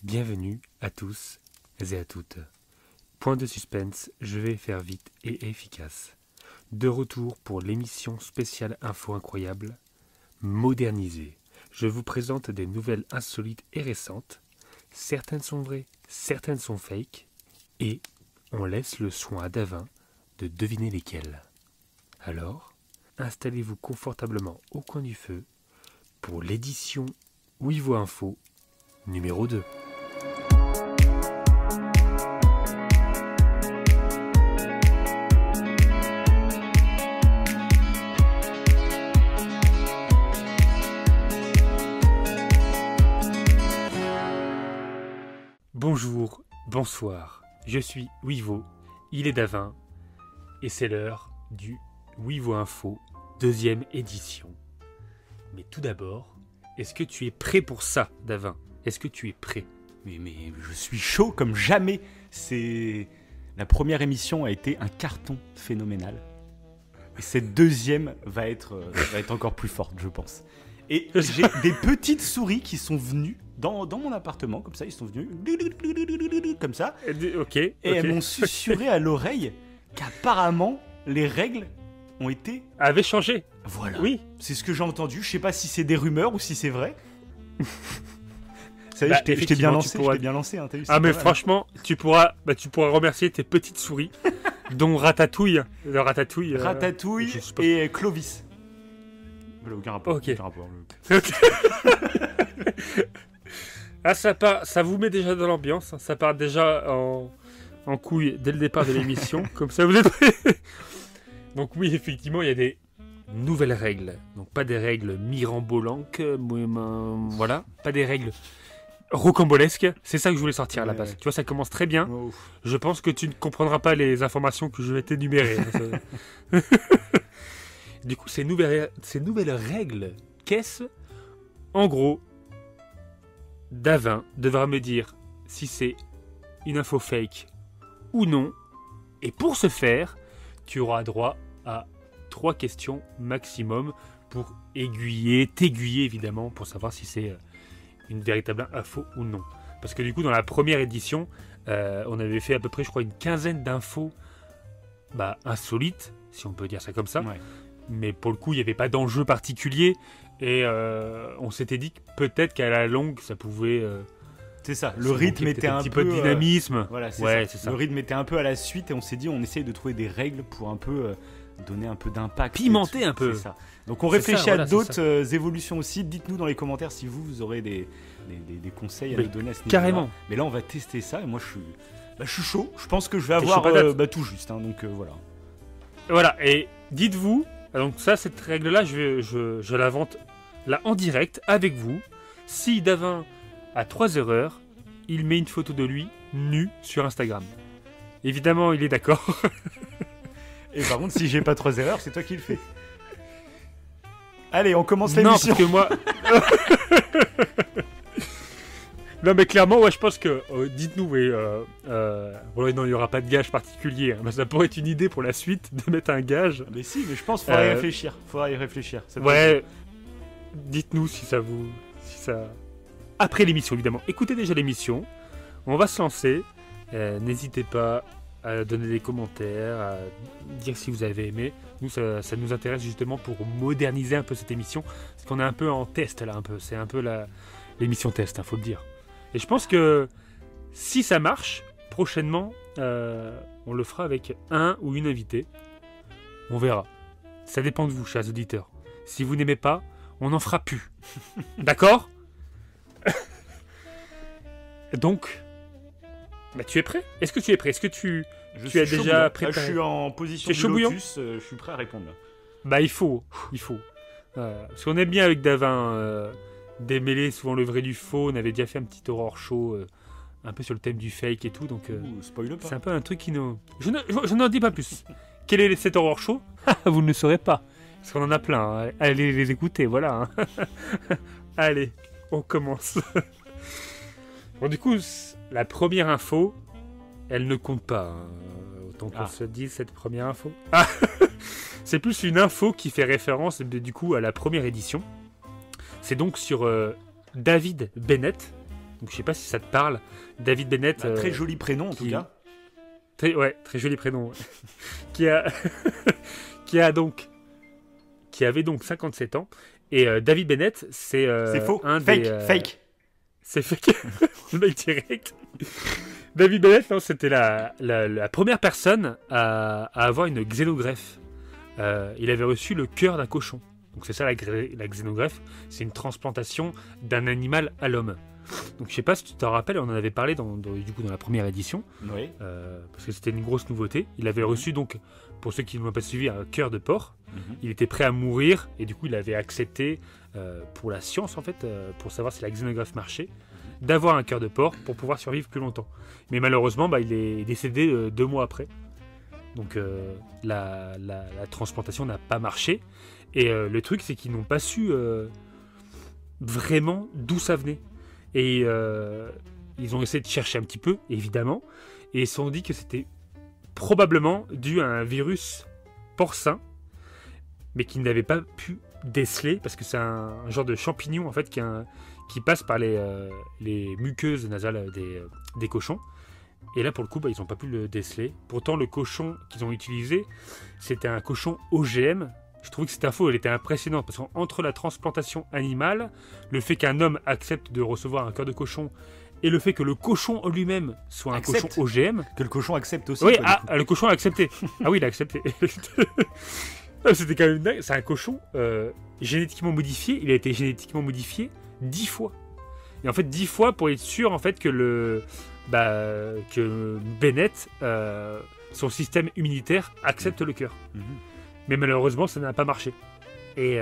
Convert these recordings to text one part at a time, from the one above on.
Bienvenue à tous et à toutes. Point de suspense, je vais faire vite et efficace. De retour pour l'émission spéciale Info Incroyable, modernisée. Je vous présente des nouvelles insolites et récentes. Certaines sont vraies, certaines sont fake. Et on laisse le soin à Davin de deviner lesquelles. Alors, installez-vous confortablement au coin du feu pour l'édition Wivo Info numéro 2. Bonjour, bonsoir, je suis Wivo, il est Davin, et c'est l'heure du Wivo Info, deuxième édition. Mais tout d'abord, est-ce que tu es prêt pour ça, Davin? Est-ce que tu es prêt? Mais je suis chaud comme jamais. La première émission a été un carton phénoménal. Et cette deuxième va être encore plus forte, je pense. Et j'ai des petites souris qui sont venues dans mon appartement, comme ça, ils sont venus comme ça. Ok. Et elles m'ont susurré à l'oreille qu'apparemment, les règles ont été... Avait changé. Voilà. Oui. C'est ce que j'ai entendu. Je sais pas si c'est des rumeurs ou si c'est vrai. Ça y est, Bah, je t'ai bien effectivement, lancé. Hein, t'as vu, Ah mais pas mal. franchement, tu pourras remercier tes petites souris, dont Ratatouille. Ratatouille je sais pas. et Clovis. Voilà, aucun rapport. Ok. Aucun rapport. Ah ça vous met déjà dans l'ambiance, hein. Ça part déjà en couille dès le départ de l'émission, comme ça vous êtes prêts. Donc oui, effectivement, il y a des nouvelles règles. Donc pas des règles mirambolanques, voilà, pas des règles rocambolesques. C'est ça que je voulais sortir à la base. Ouais. Tu vois, ça commence très bien. Oh. Je pense que tu ne comprendras pas les informations que je vais t'énumérer. Du coup, ces nouvelles règles, qu'est-ce? En gros, Davin devra me dire si c'est une info fake ou non. Et pour ce faire, tu auras droit à 3 questions maximum pour t'aiguiller évidemment, pour savoir si c'est une véritable info ou non. Parce que du coup, dans la première édition, on avait fait à peu près, je crois, une quinzaine d'infos insolites, si on peut dire ça comme ça. Ouais. Mais pour le coup, il n'y avait pas d'enjeu particulier. Et on s'était dit que peut-être qu'à la longue, ça pouvait... C'est ça. Le rythme était un petit peu de peu dynamisme. Voilà, c'est Ouais, ça. c'est ça. Le rythme était un peu à la suite et on s'est dit, on essaye de trouver des règles pour un peu donner un peu d'impact. Pimenter un peu. C'est ça. Donc on C'est réfléchit ça, voilà, à c'est d'autres évolutions aussi. Dites-nous dans les commentaires si vous aurez des conseils à Mais nous donner à ce niveau-là. carrément. Mais là, on va tester ça et moi, je suis chaud. Je pense que je vais T'es avoir chaud patate. tout juste. Hein, donc voilà. Voilà, et dites-vous, donc ça, cette règle-là, je la vante là en direct avec vous. Si Davin a 3 erreurs, il met une photo de lui nu sur Instagram. Évidemment, il est d'accord. Et par contre, si j'ai pas 3 erreurs, c'est toi qui le fais. Allez, on commence Non, l'émission. parce que moi... Non, mais clairement, ouais, je pense que... dites-nous, oui, bon, non, il n'y aura pas de gage particulier. Hein, mais ça pourrait être une idée pour la suite, de mettre un gage. Mais si, mais je pense qu'il faudra y réfléchir. Faudra y réfléchir. Ça peut Ouais, dites-nous si ça... Après l'émission, évidemment. Écoutez déjà l'émission. On va se lancer. N'hésitez pas à donner des commentaires, à dire si vous avez aimé. Nous, ça nous intéresse justement pour moderniser un peu cette émission. Parce qu'on est un peu en test, là, un peu. C'est un peu l'émission test, faut le dire. Et je pense que si ça marche, prochainement, on le fera avec un ou une invitée. On verra. Ça dépend de vous, chers auditeurs. Si vous n'aimez pas, on n'en fera plus. D'accord? Donc, tu es prêt? Est-ce que tu es prêt? Est-ce que tu as chaud déjà bouillant. préparé? Là, je suis en position Tu es chaud de bouillant lotus. Je suis prêt à répondre. Il faut. Parce qu'on aime bien avec Davin démêler souvent le vrai du faux. On avait déjà fait un petit horror show un peu sur le thème du fake et tout. Donc, Spoil pas. c'est un peu un truc qui nous... Je n'en dis pas plus. Quel est cet horror show? Vous ne le saurez pas. Parce qu'on en a plein. Hein. Allez les écouter, voilà. Hein. Allez, on commence. Bon, du coup, la première info, elle ne compte pas. Hein. Autant qu'on se dise cette première info. Ah, c'est plus une info qui fait référence du coup à la première édition. C'est donc sur David Bennett, Donc je sais pas si ça te parle. David Bennett. Très joli prénom en tout cas. Très joli prénom. Ouais. qui a qui avait donc 57 ans. Et David Bennett, c'est faux. Fake. C'est fake. Le mec direct. David Bennett, non, c'était la première personne à avoir une xénogreffe. Il avait reçu le cœur d'un cochon. Donc c'est ça la xénogreffe, c'est une transplantation d'un animal à l'homme. Donc je sais pas si tu t'en rappelles, on en avait parlé dans la première édition, oui. Parce que c'était une grosse nouveauté. Il avait reçu donc, pour ceux qui ne l'ont pas suivi, un cœur de porc. Il était prêt à mourir et du coup il avait accepté, pour la science en fait, pour savoir si la xénogreffe marchait, d'avoir un cœur de porc pour pouvoir survivre plus longtemps. Mais malheureusement, il est décédé 2 mois après. Donc la transplantation n'a pas marché. Et le truc, c'est qu'ils n'ont pas su vraiment d'où ça venait. Et ils ont essayé de chercher un petit peu, évidemment. Et ils se sont dit que c'était probablement dû à un virus porcin, mais qu'ils n'avaient pas pu déceler, parce que c'est un genre de champignon en fait, qui passe par les muqueuses nasales des cochons. Et là, pour le coup, ils n'ont pas pu le déceler. Pourtant, le cochon qu'ils ont utilisé, c'était un cochon OGM. Je trouvais que cette info, elle était impressionnante, parce qu'entre la transplantation animale, le fait qu'un homme accepte de recevoir un cœur de cochon, et le fait que le cochon en lui-même soit un cochon OGM... Que le cochon accepte aussi. Oui, le cochon a accepté. Ah oui, il a accepté. C'était quand même dingue. C'est un cochon génétiquement modifié. Il a été génétiquement modifié 10 fois. Et en fait, 10 fois pour être sûr en fait, que Bennett, son système immunitaire, accepte le cœur. Mais malheureusement, ça n'a pas marché. Et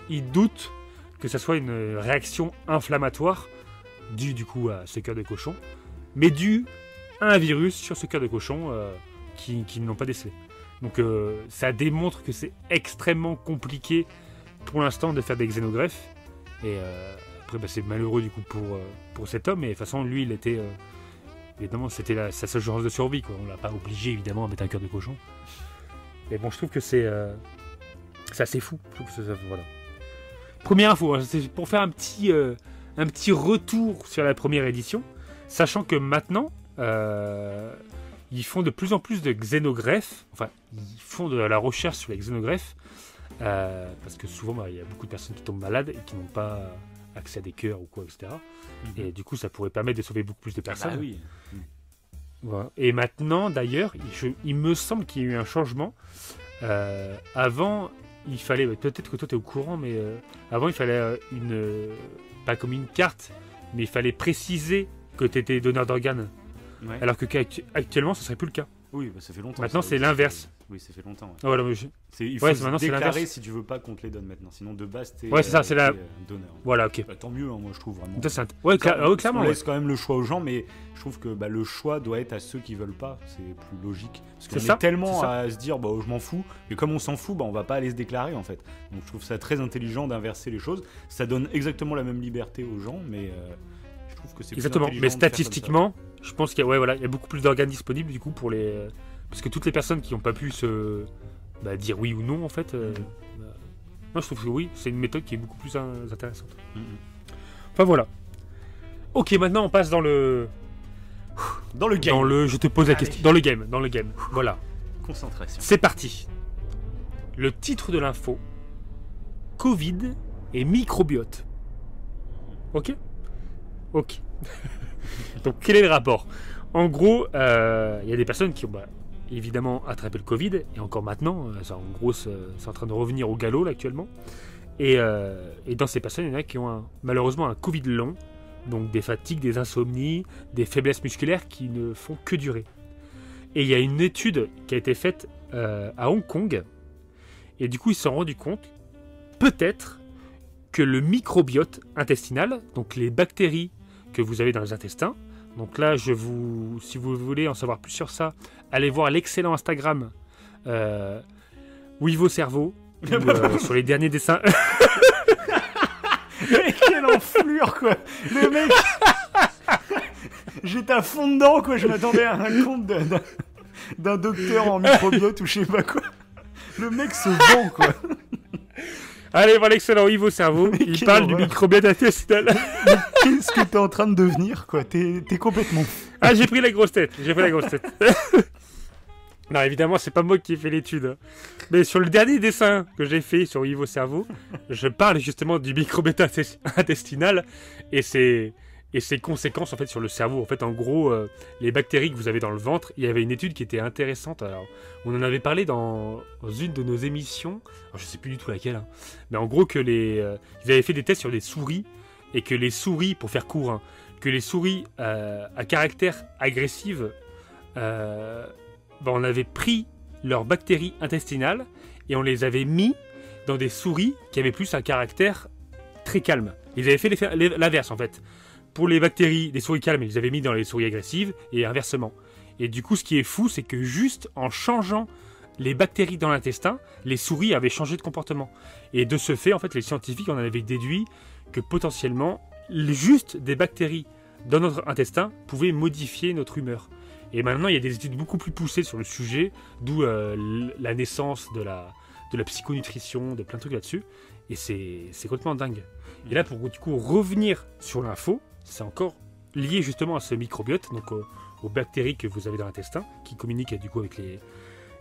il doute que ça soit une réaction inflammatoire due du coup à ce cœur de cochon, mais due à un virus sur ce cœur de cochon qu'ils n'ont pas décelé. Donc ça démontre que c'est extrêmement compliqué pour l'instant de faire des xénogreffes. Et après, c'est malheureux du coup pour cet homme. Mais de toute façon, lui, il était... évidemment, c'était sa seule chance de survie, quoi. On l'a pas obligé évidemment à mettre un cœur de cochon. Mais bon, je trouve que c'est assez fou. Je trouve que voilà. Première info, hein, c'est pour faire un petit retour sur la première édition, sachant que maintenant, ils font de plus en plus de xénogreffes. Enfin, ils font de la recherche sur les xénogreffes, parce que souvent, il y a beaucoup de personnes qui tombent malades et qui n'ont pas accès à des cœurs ou quoi, etc. Et du coup, ça pourrait permettre de sauver beaucoup plus de personnes. Ah oui. Voilà. Et maintenant, d'ailleurs, il me semble qu'il y a eu un changement. Avant, il fallait, peut-être que toi tu es au courant, mais avant il fallait pas comme une carte, mais il fallait préciser que tu étais donneur d'organes. Ouais. Alors que actuellement, ce serait plus le cas. Oui, ça fait longtemps. Maintenant, c'est l'inverse. Oui, ça fait longtemps. Ouais. Voilà, il faut se déclarer si tu veux pas qu'on te les donne maintenant. Sinon, de base, t'es donneur. Voilà, ok. Tant mieux, hein, moi je trouve vraiment. Clairement. On laisse quand même le choix aux gens, mais je trouve que le choix doit être à ceux qui veulent pas. C'est plus logique. Parce qu'on est tellement à se dire, je m'en fous. Et comme on s'en fout, on va pas aller se déclarer en fait. Donc je trouve ça très intelligent d'inverser les choses. Ça donne exactement la même liberté aux gens, mais je trouve que c'est exactement. Mais statistiquement, je pense qu'il y a beaucoup plus d'organes disponibles du coup pour les. Parce que toutes les personnes qui n'ont pas pu se dire oui ou non, en fait, moi je trouve que oui, c'est une méthode qui est beaucoup plus intéressante. Enfin voilà. Ok, maintenant on passe dans le game. Je te pose la question. Dans le game. Voilà. Concentration. C'est parti. Le titre de l'info: Covid et microbiote. Ok. Donc quel est le rapport? En gros, il y a des personnes qui ont évidemment attrapé le Covid, et encore maintenant, en gros, c'est en train de revenir au galop là, actuellement. Et dans ces personnes, il y en a qui ont malheureusement un Covid long, donc des fatigues, des insomnies, des faiblesses musculaires qui ne font que durer. Et il y a une étude qui a été faite à Hong Kong, et du coup, ils se sont rendus compte, peut-être, que le microbiote intestinal, donc les bactéries que vous avez dans les intestins. Donc là, si vous voulez en savoir plus sur ça, allez voir l'excellent Instagram Wivo Cerveau, sur les derniers dessins. Mais quelle enflure, quoi. Le mec, j'étais à fond dedans, quoi. Je m'attendais à un compte d'un docteur en microbiote ou je sais pas quoi. Le mec se vend, quoi. Allez, voilà l'excellent Yves au cerveau. Mais Il quelle parle du horreur. microbiote intestinal. Qu'est-ce que t'es en train de devenir, quoi? T'es complètement fou. Ah, j'ai pris la grosse tête. Non, évidemment, c'est pas moi qui ai fait l'étude. Hein. Mais sur le dernier dessin que j'ai fait sur Yves au cerveau, je parle justement du microbiote intestinal et ses conséquences en fait sur le cerveau. En fait, en gros, les bactéries que vous avez dans le ventre, il y avait une étude qui était intéressante. Alors, on en avait parlé dans une de nos émissions. Alors, je sais plus du tout laquelle, hein. Mais en gros que ils avaient fait des tests sur des souris et que les souris, pour faire court, hein, que les souris à caractère agressif, on avait pris leurs bactéries intestinales et on les avait mis dans des souris qui avaient plus un caractère très calme. Ils avaient fait l'inverse en fait. Pour les bactéries des souris calmes, ils les avaient mis dans les souris agressives et inversement. Et du coup, ce qui est fou, c'est que juste en changeant les bactéries dans l'intestin, les souris avaient changé de comportement. Et de ce fait, en fait, les scientifiques en avaient déduit que potentiellement, juste des bactéries dans notre intestin pouvaient modifier notre humeur. Et maintenant, il y a des études beaucoup plus poussées sur le sujet, d'où la naissance de la psychonutrition, de plein de trucs là-dessus. Et c'est complètement dingue. Et là, pour du coup revenir sur l'info, c'est encore lié justement à ce microbiote, donc aux bactéries que vous avez dans l'intestin, qui communiquent du coup avec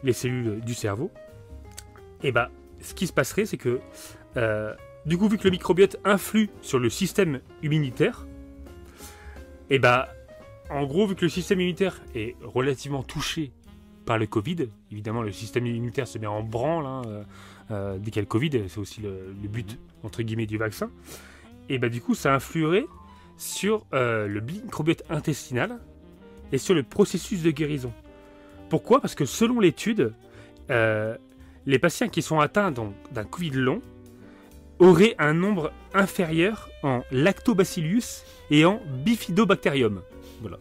les cellules du cerveau. Et bah, ce qui se passerait, c'est que du coup, vu que le microbiote influe sur le système immunitaire, et bah, en gros, vu que le système immunitaire est relativement touché par le Covid, évidemment, le système immunitaire se met en branle dès qu'il y a le Covid, c'est aussi le but, entre guillemets, du vaccin. Et bah, du coup, ça influerait sur le microbiote intestinal et sur le processus de guérison. Pourquoi ? Parce que selon l'étude, les patients qui sont atteints d'un Covid long auraient un nombre inférieur en lactobacillus et en bifidobacterium. Voilà.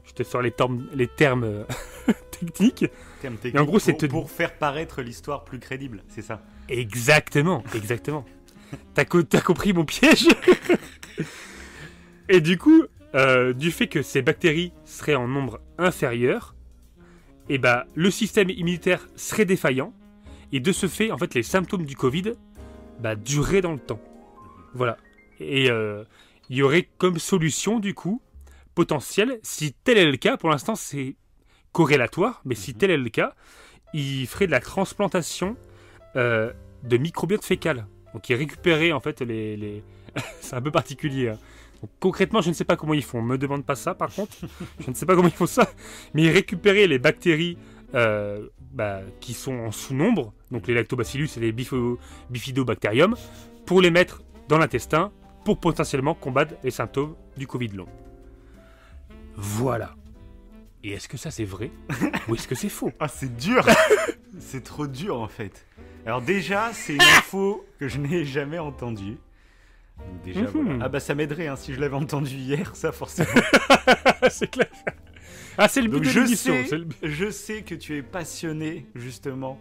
Je te sors les termes techniques. Et en gros, c'est pour faire paraître l'histoire plus crédible, c'est ça? Exactement. T'as compris mon piège. Et du coup, du fait que ces bactéries seraient en nombre inférieur, et bah, le système immunitaire serait défaillant. Et de ce fait, en fait, les symptômes du Covid dureraient dans le temps. Voilà. Et il y aurait comme solution, du coup, potentielle, si tel est le cas, pour l'instant c'est corrélatoire, mais si tel est le cas, il ferait de la transplantation de microbiote fécal. Donc il récupérait en fait les... c'est un peu particulier. Hein. Donc, concrètement, je ne sais pas comment ils font. Me demande pas ça, par contre. Je ne sais pas comment ils font ça. Mais ils récupéraient les bactéries qui sont en sous-nombre, donc les lactobacillus et les bifidobacterium, pour les mettre dans l'intestin pour potentiellement combattre les symptômes du Covid long. Voilà. Et est-ce que ça c'est vrai ou est-ce que c'est faux? Ah, c'est dur. C'est trop dur en fait. Alors déjà, c'est une info que je n'ai jamais entendue. Donc déjà, voilà. Ah bah ça m'aiderait hein, si je l'avais entendu hier, ça forcément. C'est clair. Ah, c'est le but de l'émission. Je sais que tu es passionné justement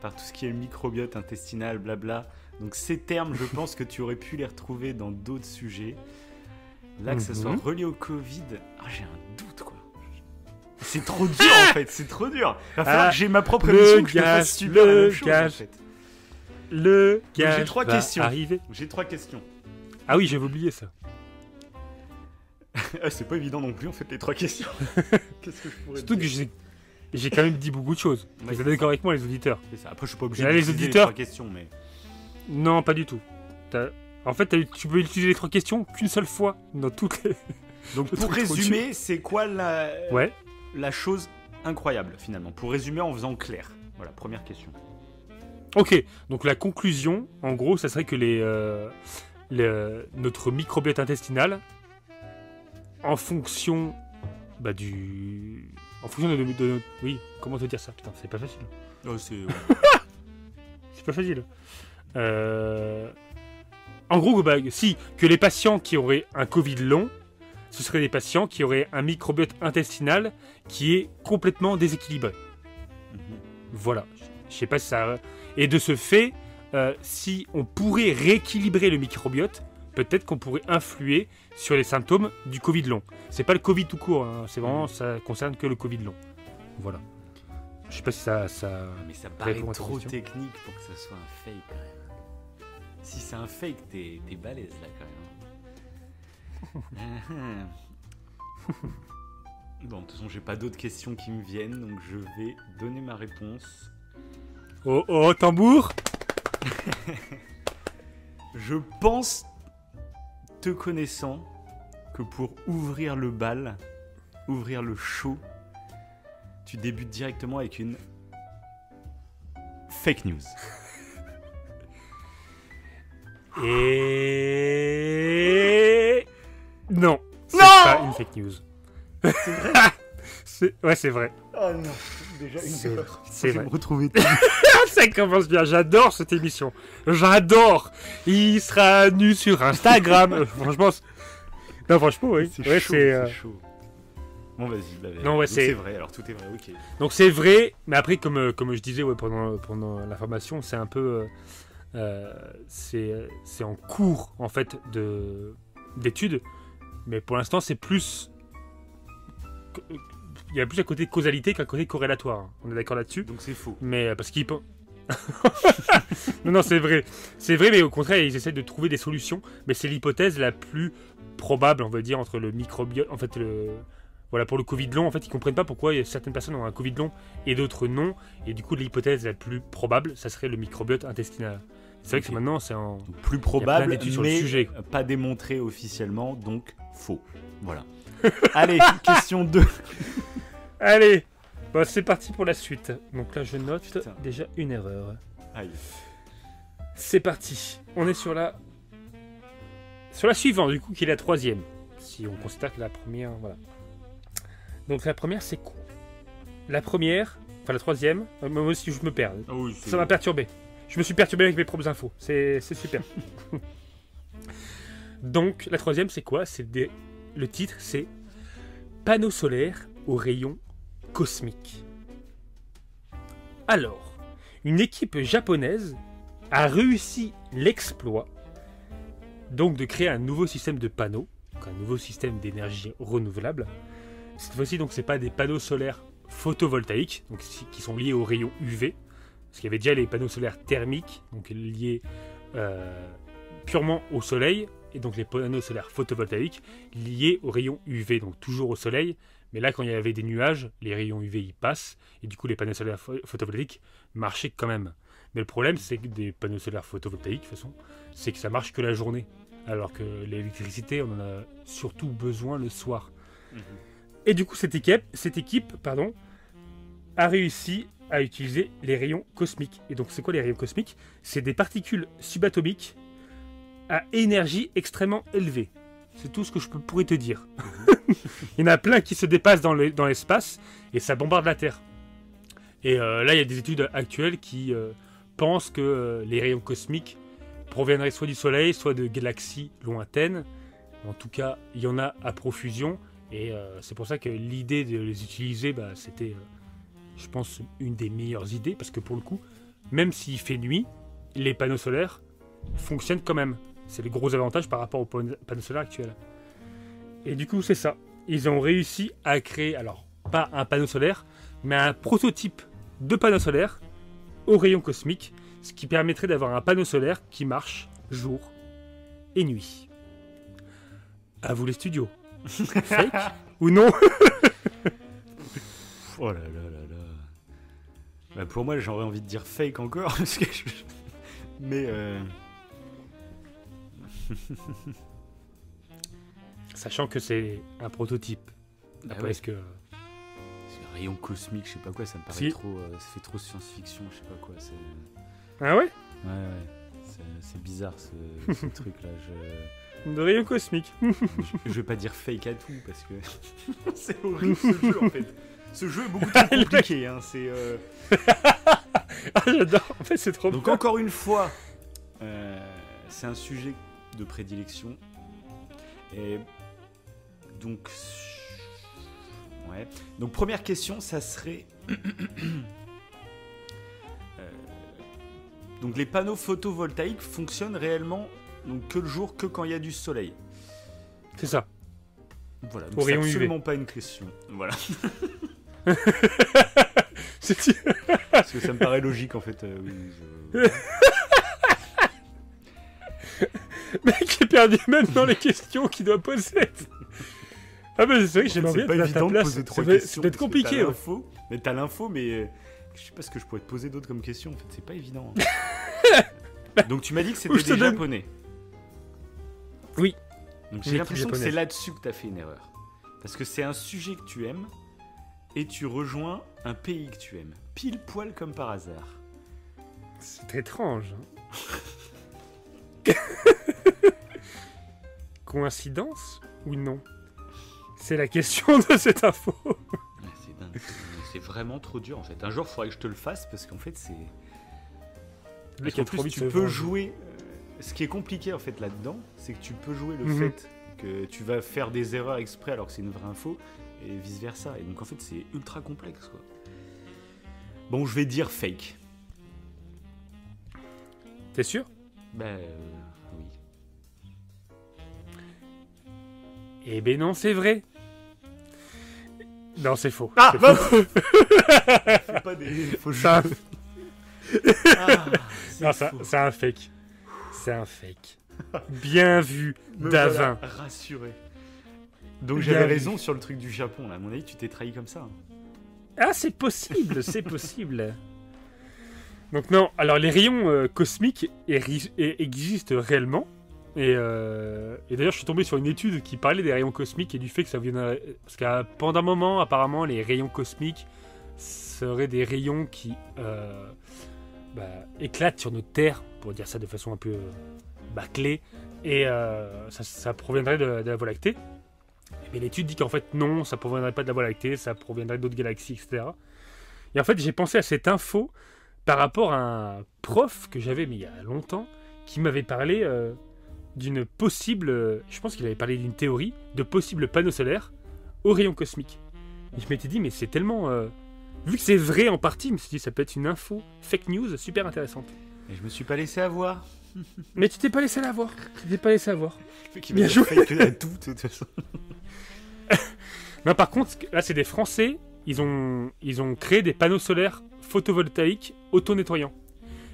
par tout ce qui est microbiote intestinal, blabla. Donc ces termes, je pense que tu aurais pu les retrouver dans d'autres sujets. Là, que ça soit relié au Covid, j'ai un doute quoi. C'est trop dur en fait, c'est trop dur. Il va falloir que j'ai ma propre émission, que je te fasse super la même chose en fait. Le gage j'ai 3 questions. Arriver. J'ai 3 questions. Ah oui, j'avais oublié ça. C'est pas évident non plus en fait les 3 questions. Qu'est-ce que je pourrais Surtout dire que j'ai quand même dit beaucoup de choses. Ouais, Vous êtes d'accord avec moi les auditeurs? C'est ça. Après je suis pas obligé Là, de les auditeurs... les 3 questions mais... Non, pas du tout. En fait, tu peux utiliser les 3 questions qu'une seule fois dans toutes les... Donc pour résumer, c'est quoi Ouais. la chose incroyable finalement? Pour résumer en faisant clair. Voilà, première question. Ok, donc la conclusion, en gros, ça serait que notre microbiote intestinal, en fonction en fonction de oui, comment te dire ça? Putain, c'est pas facile. Oh, c'est pas facile. En gros, que les patients qui auraient un Covid long, ce seraient des patients qui auraient un microbiote intestinal qui est complètement déséquilibré. Voilà. Je sais pas si ça... Et de ce fait, si on pourrait rééquilibrer le microbiote, peut-être qu'on pourrait influer sur les symptômes du Covid long. C'est pas le Covid tout court, hein, c'est vraiment, ça concerne que le Covid long. Voilà. Je sais pas si ça... Mais ça paraît répond à ta trop question. technique pour que ça soit un fake quand même. Si c'est un fake, t'es balèze là quand même. Bon, de toute façon, j'ai pas d'autres questions qui me viennent, donc je vais donner ma réponse. Oh, oh, tambour! Je pense, te connaissant, que pour ouvrir le bal, ouvrir le show, tu débutes directement avec une fake news. Et... Non, c'est Non pas une fake news. C'est vrai. Ouais, c'est vrai. Oh non, déjà une C'est- erreur. c'est Je vais vrai. me retrouver. Ça commence bien, j'adore cette émission. J'adore. Il sera nu sur Instagram. Franchement, non, franchement, oui. C'est Ouais, chaud, c'est, c'est chaud. Bon, vas-y. Bah, Non, ouais, donc c'est- vrai, alors tout est vrai, ok. Donc c'est vrai, mais après, comme je disais ouais, pendant la formation, c'est un peu... c'est en cours, en fait, d'études. Mais pour l'instant, c'est plus... Il y a plus un côté causalité qu'un côté corrélatoire. Hein. On est d'accord là-dessus. Donc c'est faux. Mais parce qu'ils pensent... non, non, c'est vrai. C'est vrai, mais au contraire, ils essaient de trouver des solutions. Mais c'est l'hypothèse la plus probable, on va dire, entre le microbiote... En fait, voilà, pour le Covid long, en fait, ils comprennent pas pourquoi certaines personnes ont un Covid long et d'autres non. Et du coup, l'hypothèse la plus probable, ça serait le microbiote intestinal. C'est vrai que Ok. maintenant, c'est en... Donc, plus Il y a plein probable, d'études sur le mais sujet. pas démontré officiellement, donc faux. Voilà. Allez, question 2. Allez, bon, c'est parti pour la suite. Donc là, je note Putain. déjà une erreur. Aïe. C'est parti. On est sur la suivante, du coup, qui est la troisième. Si on considère que la première, voilà. Donc la première, c'est quoi? La première, enfin la troisième, moi aussi je me perds. Ah oui, Ça m'a perturbé. Je me suis perturbé avec mes propres infos. C'est super. Donc la troisième, c'est quoi? Le titre, c'est Panneaux solaires aux rayons cosmiques. Alors, une équipe japonaise a réussi l'exploit donc de créer un nouveau système de panneaux, donc un nouveau système d'énergie renouvelable. Cette fois-ci, donc, c'est pas des panneaux solaires photovoltaïques, donc qui sont liés aux rayons UV, parce qu'il y avait déjà les panneaux solaires thermiques, donc liés purement au soleil, et donc les panneaux solaires photovoltaïques liés aux rayons UV, donc toujours au soleil. Mais là, quand il y avait des nuages, les rayons UV y passent, et du coup, les panneaux solaires photovoltaïques marchaient quand même. Mais le problème, c'est que des panneaux solaires photovoltaïques, de toute façon, c'est que ça marche que la journée, alors que l'électricité, on en a surtout besoin le soir. Et du coup, cette équipe, a réussi à utiliser les rayons cosmiques. Et donc, c'est quoi les rayons cosmiques? C'est des particules subatomiques à énergie extrêmement élevée. C'est tout ce que je pourrais te dire. Il y en a plein qui se dépassent dans l'espace et ça bombarde la Terre. Et là, il y a des études actuelles qui pensent que les rayons cosmiques proviendraient soit du Soleil, soit de galaxies lointaines. En tout cas, il y en a à profusion. Et c'est pour ça que l'idée de les utiliser, c'était, je pense, une des meilleures idées. Parce que pour le coup, même s'il fait nuit, les panneaux solaires fonctionnent quand même. C'est le gros avantage par rapport aux panneaux solaires actuels. Et du coup, c'est ça. Ils ont réussi à créer, alors, pas un panneau solaire, mais un prototype de panneau solaire aux rayons cosmiques, ce qui permettrait d'avoir un panneau solaire qui marche jour et nuit. À vous les studios. Fake ou non? Oh là là là là. Bah pour moi, j'aurais envie de dire fake encore. Parce que mais Sachant que c'est un prototype. Après, ouais. est-ce que... C'est un rayon cosmique, je sais pas quoi, ça me paraît Si. trop. Ça fait trop science-fiction, je sais pas quoi. Ah ouais? Ouais. C'est bizarre ce truc-là. De rayons cosmiques. Je vais pas dire fake à tout parce que c'est horrible ce jeu en fait. Ce jeu est beaucoup trop compliqué. Hein, c'est. Ah, j'adore. En fait, c'est trop Donc bien. encore une fois, c'est un sujet de prédilection. Et donc, ouais. Donc première question, ça serait donc les panneaux photovoltaïques fonctionnent réellement donc que le jour, que quand il y a du soleil. C'est ça. Voilà. Au Donc c'est rayon UV. absolument pas une question. Voilà. Parce que ça me paraît logique en fait. Oui, Mec est perdu même dans les questions qu'il doit poser. Ah bah c'est vrai que j'ai envie c'est pas d'être à ta évident de place. poser trois C'est questions. peut-être parce que compliqué. T'as l'info, mais je sais pas ce que je pourrais te poser d'autre comme question. En fait, c'est pas évident. Donc tu m'as dit que c'était des japonais. Oui. Donc j'ai l'impression que c'est là-dessus que t'as fait une erreur. Parce que c'est un sujet que tu aimes et tu rejoins un pays que tu aimes. Pile poil comme par hasard. C'est étrange. Coïncidence ou non? C'est la question de cette info. C'est dingue. C'est vraiment trop dur en fait. Un jour, il faudrait que je te le fasse parce qu'en fait, c'est. Parce qu'en plus, tu peux jouer. Ce qui est compliqué en fait là-dedans, c'est que tu peux jouer le fait que tu vas faire des erreurs exprès alors que c'est une vraie info et vice versa. Et donc en fait, c'est ultra complexe quoi. Bon, je vais dire fake. T'es sûr? Ben oui. Eh ben non, c'est vrai. Non, c'est faux. Ah, c'est faux. Fais pas des faux jeux. Non, c'est un fake. C'est un fake. Bien vu, Davin. Voilà, rassuré. Donc j'avais raison sur le truc du Japon. Là. À mon avis, tu t'es trahi comme ça. Ah, c'est possible, c'est possible. Donc non, alors les rayons cosmiques existent réellement. Et d'ailleurs, je suis tombé sur une étude qui parlait des rayons cosmiques et du fait que ça viendrait... Parce que pendant un moment, apparemment, les rayons cosmiques seraient des rayons qui éclatent sur notre Terre, pour dire ça de façon un peu bâclée, et ça proviendrait de la Voie lactée. Mais l'étude dit qu'en fait, non, ça proviendrait pas de la Voie lactée, ça proviendrait d'autres galaxies, etc. Et en fait, j'ai pensé à cette info par rapport à un prof que j'avais, mais il y a longtemps, qui m'avait parlé... d'une possible, je pense qu'il avait parlé d'une théorie de possibles panneaux solaires aux rayons cosmiques. Et je m'étais dit, mais c'est tellement, vu que c'est vrai en partie, je me suis dit, ça peut être une info fake news super intéressante. Et je me suis pas laissé avoir. Mais tu t'es pas laissé l'avoir. Bien joué. À tout, de toute façon. Non, par contre, là, c'est des Français. Ils ont créé des panneaux solaires photovoltaïques auto-nettoyants.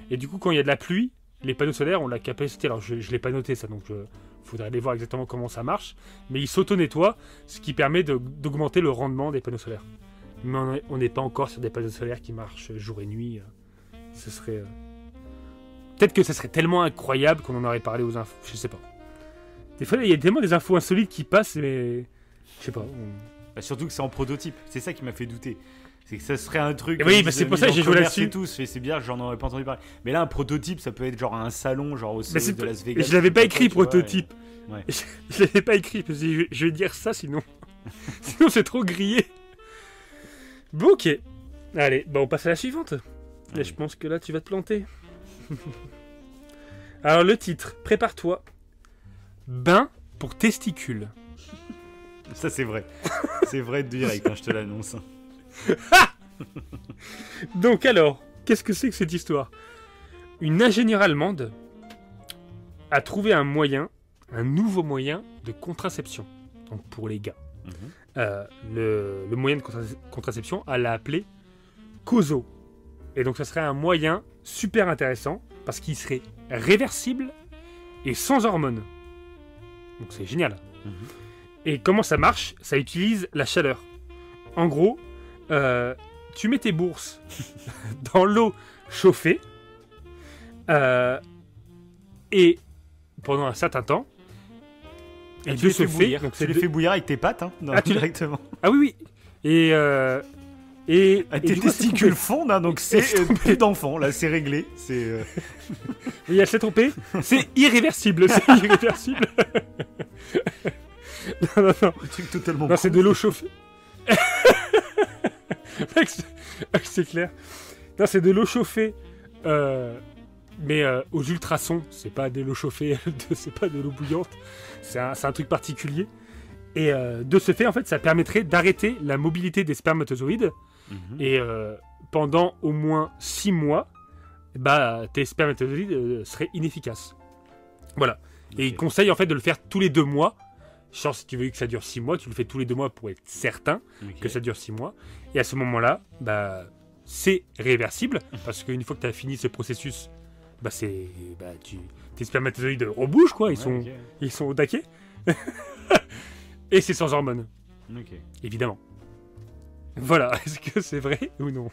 Et du coup, quand il y a de la pluie, les panneaux solaires ont la capacité, alors je l'ai pas noté ça, donc il faudrait aller voir exactement comment ça marche, mais ils s'auto-nettoient, ce qui permet d'augmenter le rendement des panneaux solaires. Mais on n'est pas encore sur des panneaux solaires qui marchent jour et nuit. Ce serait... Peut-être que ça serait tellement incroyable qu'on en aurait parlé aux infos, je sais pas. Des fois, il y a tellement des infos insolites qui passent, mais... Je sais pas. Bah, surtout que c'est en prototype, c'est ça qui m'a fait douter. C'est que ça serait un truc. Oui, bah c'est pour ça que j'ai joué là-dessus. C'est bien, j'en aurais pas entendu parler. Mais là, un prototype, ça peut être genre un salon, genre au CES de Las Vegas. Je l'avais pas écrit, prototype. Ouais. Je l'avais pas écrit, parce que je vais dire ça sinon. Sinon, c'est trop grillé. Bon, ok. Allez, bah on passe à la suivante. Et je pense que là, tu vas te planter. Alors, le titre, prépare-toi. Bain pour testicules. Ça, c'est vrai. C'est vrai direct, je te l'annonce. Donc alors, qu'est-ce que c'est que cette histoire? Une ingénieure allemande a trouvé un nouveau moyen de contraception. Donc pour les gars. Le moyen de contraception, elle l'a appelé COSO. Et donc ça serait un moyen super intéressant parce qu'il serait réversible et sans hormones. Donc c'est génial. Et comment ça marche? Ça utilise la chaleur. En gros, tu mets tes bourses dans l'eau chauffée et pendant un certain temps. Et tu les fais bouillir. Donc tu les fais bouillir avec tes pattes, directement. Ah oui, oui. Et tes testicules fondent, donc c'est plus d'enfants, là, c'est réglé. Oui, elle s'est trompée. C'est irréversible. C'est irréversible. Non. Un truc totalement. Non, c'est de l'eau chauffée. C'est clair. Non, c'est de l'eau chauffée, mais aux ultrasons. C'est pas de l'eau chauffée, c'est pas de l'eau bouillante. C'est un truc particulier. Et de ce fait, en fait, ça permettrait d'arrêter la mobilité des spermatozoïdes. Et pendant au moins 6 mois, tes spermatozoïdes seraient inefficaces. Voilà. Okay. Et il conseille en fait de le faire tous les 2 mois. Genre, si tu veux que ça dure 6 mois, tu le fais tous les 2 mois pour être certain que ça dure 6 mois. Et à ce moment-là, c'est réversible, parce qu'une fois que tu as fini ce processus, tes spermatozoïdes rebougent, quoi, ils sont au taquet. Et c'est sans hormones, évidemment. Voilà, est-ce que c'est vrai ou non?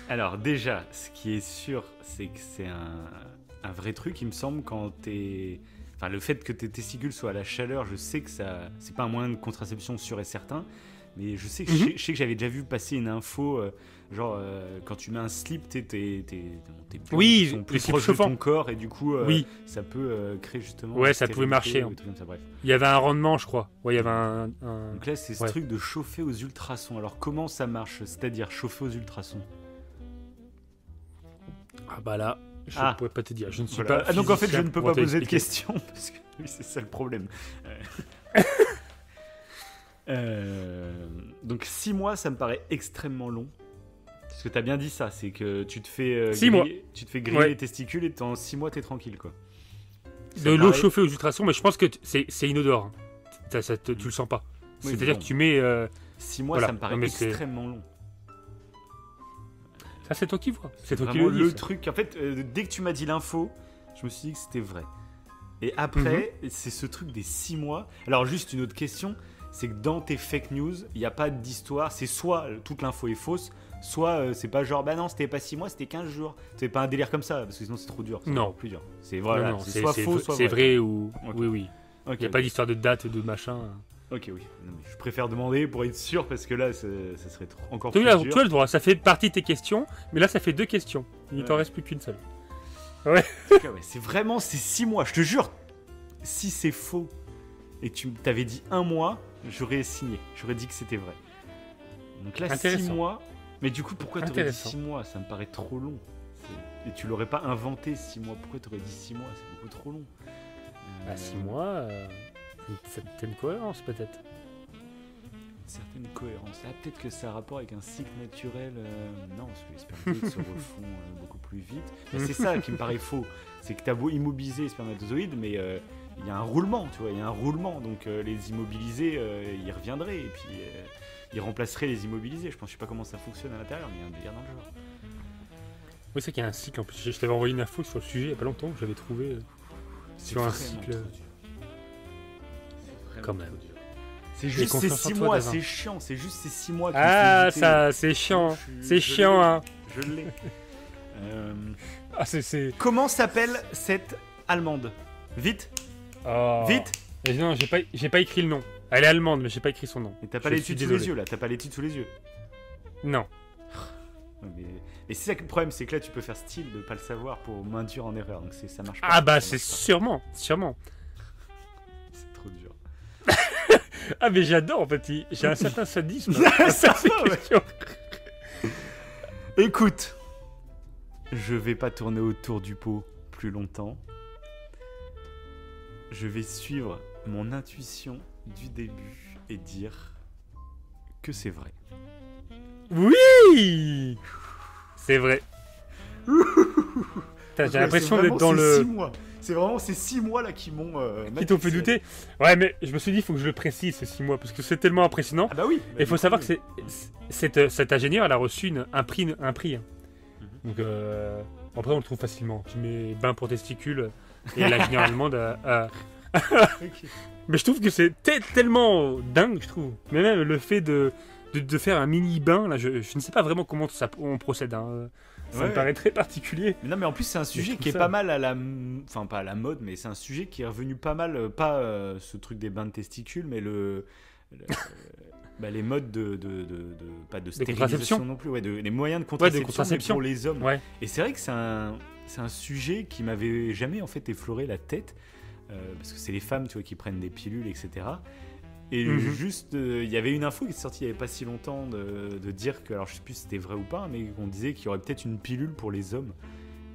Alors déjà, ce qui est sûr, c'est que c'est un vrai truc, il me semble, quand t'es... Enfin, le fait que tes testicules soient à la chaleur, je sais que ça... C'est pas un moyen de contraception sûr et certain, mais je sais que, je sais que j'avais déjà vu passer une info, quand tu mets un slip, tes oui, sont plus proches de ton corps, et du coup, ça peut créer justement... Ouais, ça pouvait marcher. Comme ça, bref. Il y avait un rendement, je crois. Ouais, il y avait un... Donc là, c'est ce truc de chauffer aux ultrasons. Alors, comment ça marche? C'est-à-dire chauffer aux ultrasons? Ah bah là... Je ne pourrais pas te dire, je ne suis voilà. pas. Donc en fait, je ne peux pas poser de questions parce que oui, c'est ça le problème. Donc 6 mois, ça me paraît extrêmement long. Parce que tu as bien dit ça, c'est que tu te fais griller les testicules et en 6 mois, tu es tranquille, quoi. De l'eau chauffée aux ultrasons, mais je pense que c'est inodore. Tu le sens pas. Oui, c'est-à-dire que tu mets. 6 mois, ça me paraît extrêmement long. Ça, c'est toi qui vois. C'est toi qui le dis. Le truc. En fait, dès que tu m'as dit l'info, je me suis dit que c'était vrai. Et après, c'est ce truc des 6 mois. Alors, juste une autre question, c'est que dans tes fake news, il n'y a pas d'histoire. C'est soit toute l'info est fausse, soit c'est pas genre, bah non, c'était pas 6 mois, c'était 15 jours. C'est pas un délire comme ça, parce que sinon c'est trop dur. Non. Plus dur. C'est voilà, non, c'est soit faux, soit c'est vrai ou. Okay. Oui. Il n'y a pas d'histoire de date, de machin. Ok, oui. Non, mais je préfère demander pour être sûr, parce que là, ça serait encore plus dur. Tu as le droit, ça fait partie de tes questions, mais là, ça fait 2 questions. Il t'en reste plus qu'une seule. Ouais. Okay, c'est vraiment, c'est 6 mois, je te jure. Si c'est faux, et que tu t'avais dit 1 mois, j'aurais signé. J'aurais dit que c'était vrai. Donc là, 6 mois... Mais du coup, pourquoi t'aurais dit 6 mois? Ça me paraît trop long. Et tu l'aurais pas inventé 6 mois. Pourquoi t'aurais dit 6 mois? C'est beaucoup trop long. 6 mois... Une certaine cohérence, peut-être. Une certaine cohérence. Ah, peut-être que ça a rapport avec un cycle naturel. Non, parce que les spermatozoïdes se refont beaucoup plus vite. Mais c'est ça qui me paraît faux. C'est que tu as beau immobiliser les spermatozoïdes, mais il y a un roulement, tu vois. Il y a un roulement. Donc les immobilisés, ils reviendraient. Et puis ils remplaceraient les immobilisés. Je sais pas comment ça fonctionne à l'intérieur, mais il y a un délire dans le genre. Oui, c'est qu'il y a un cycle. En plus, je t'avais envoyé une info sur le sujet il n'y a pas longtemps. J'avais trouvé sur un cycle. Quand même. C'est juste ces 6 mois, c'est chiant. C'est juste ces 6 mois qui ça, c'est chiant. C'est chiant, hein. Je l'ai. c'est... Comment s'appelle cette Allemande? Vite. Vite. Et non, j'ai pas écrit le nom. Elle est allemande, mais j'ai pas écrit son nom. Et t'as pas l'étude sous les yeux, là. T'as pas l'étude sous les yeux. Non. Mais c'est ça que le problème, c'est que là, tu peux faire style de pas le savoir pour m'induire en erreur. Donc ça marche pas. Ah bah, c'est sûrement. C'est trop dur. Ah mais j'adore en fait, j'ai un certain sadisme. Écoute, je vais pas tourner autour du pot plus longtemps. Je vais suivre mon intuition du début et dire que c'est vrai. Oui, c'est vrai. J'ai l'impression d'être dans le... 6 mois. C'est vraiment ces 6 mois là qui m'ont... qui t'ont fait douter. Ouais, mais je me suis dit, il faut que je le précise, ces 6 mois, parce que c'est tellement impressionnant. Ah bah oui. Et il faut savoir que cette ingénieure, elle a reçu un prix. Donc, après, on le trouve facilement. Tu mets bain pour testicules, et l'ingénieure allemande a... Okay. Mais je trouve que c'est tellement dingue, je trouve. Mais même le fait de faire un mini bain, là, je ne sais pas vraiment comment on procède, hein. Ça me paraît très particulier. Mais non, mais en plus, c'est un sujet qui est pas mal à la... Enfin, pas à la mode, mais c'est un sujet qui est revenu pas mal... Pas ce truc des bains de testicules, mais les modes pas de stérilisation non plus, les moyens de contraception pour les hommes. Ouais. Et c'est vrai que c'est un sujet qui m'avait jamais, en fait, effleuré la tête. Parce que c'est les femmes, tu vois, qui prennent des pilules, etc. Et juste, il y avait une info qui est sortie il n'y avait pas si longtemps de dire que, alors je sais plus si c'était vrai ou pas, mais on disait qu'il y aurait peut-être une pilule pour les hommes.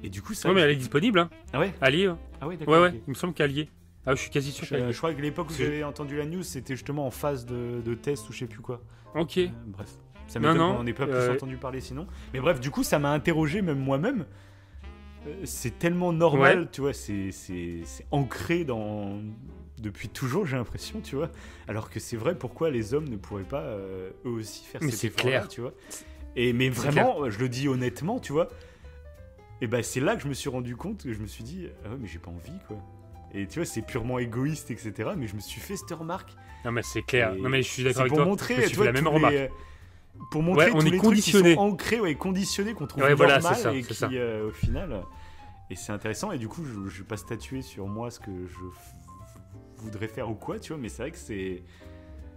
Et du coup, ça. Ouais, mais elle est disponible, hein. Ah ouais? À lire. Ah ouais, d'accord. Ouais, okay. Il me semble qu'elle y est. Ah, je suis quasi sûr qu'elle y est. Je crois que l'époque où j'avais entendu la news, c'était justement en phase de test ou je sais plus quoi. Ok. Bref. Ça m'étonne qu'on n'ait pas plus entendu parler sinon. Mais bref, du coup, ça m'a interrogé, même moi-même. C'est tellement normal, tu vois, c'est ancré depuis toujours, j'ai l'impression, tu vois. Alors que c'est vrai, pourquoi les hommes ne pourraient pas eux aussi faire cet effort-là, tu vois. Mais C'est vraiment, je le dis honnêtement, tu vois. Et bah c'est là que je me suis rendu compte, que je me suis dit, ah ouais, mais j'ai pas envie, quoi. Et tu vois, c'est purement égoïste, etc. Mais je me suis fait cette remarque. Non, mais c'est clair. Et Non, mais je suis d'accord c'est avec pour toi. montrer, Je me suis tu fait vois, la même tous remarque. pour montrer Ouais, on tous est les trucs qui conditionné. sont ancrés, ouais, conditionnés, qu'on trouve Ouais, voilà, normal c'est ça, et c'est qui, ça. au final... Et c'est intéressant, et du coup, je vais pas statuer sur moi ce que je voudrais faire ou quoi, tu vois, mais c'est vrai que c'est...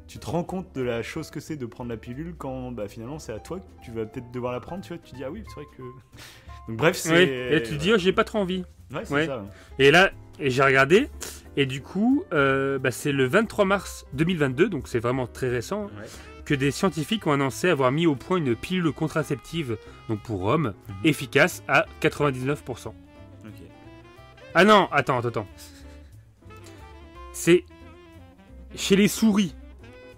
Tu te rends compte de la chose que c'est de prendre la pilule quand bah, finalement c'est à toi que tu vas peut-être devoir la prendre, tu vois, tu te dis ah oui, c'est vrai que... Donc bref, c'est... Ouais. Et là, tu te dis, oh, j'ai pas trop envie. Ouais, c'est Ouais. ça. Et là, j'ai regardé, et du coup, c'est le 23 mars 2022, donc c'est vraiment très récent, Ouais. que des scientifiques ont annoncé avoir mis au point une pilule contraceptive, donc pour hommes, efficace à 99%. Ok. Ah non, attends. C'est chez les souris,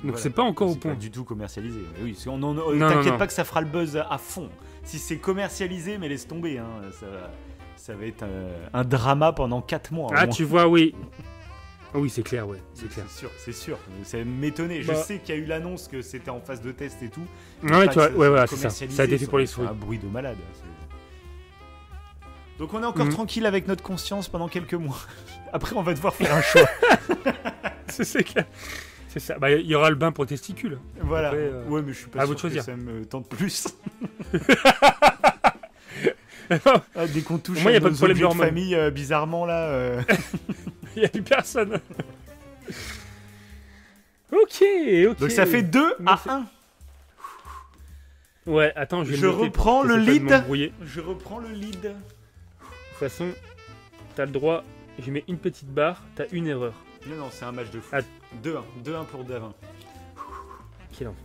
donc Voilà. c'est pas encore au C'est point. pas du tout commercialisé. Mais oui, Non, t'inquiète non. pas que ça fera le buzz à fond. Si c'est commercialisé, mais laisse tomber, hein, ça va être un drama pendant 4 mois. au Ah, moins. tu vois, oui. Ah oui, c'est clair, ouais, c'est clair. C'est sûr. Ça m'étonnait. Je Bah. sais qu'il y a eu l'annonce que c'était en phase de test et tout. Non, mais Pas tu vois, que ouais, soit voilà, c'est ça. commercialisé, Ça a été fait pour les c'est souris. un bruit de malade. Donc on est encore Mhm. tranquille avec notre conscience pendant quelques mois. Après, on va devoir faire un choix. C'est clair. C'est ça. Bah, il y aura le bain pour testicules. Voilà. Après, Ouais, mais je suis à pas vous de sûr que choisir. ça me tente plus. Il Ah, dès qu'on touche Moi, y a à pas nos de problème objets de d'hormones. famille, bizarrement là. n'y a plus personne. Ok. Donc ça fait 2 Mais à c'est- 1. Ouais, attends, je vais Je le noter reprends pour le essayer pas de lead. m'embrouiller. Je reprends le lead. De toute façon, t'as le droit. Je mets une petite barre, t'as une erreur. Non, c'est un match de foot. Ah. 2-1. 2-1 pour Davin. Ok, non.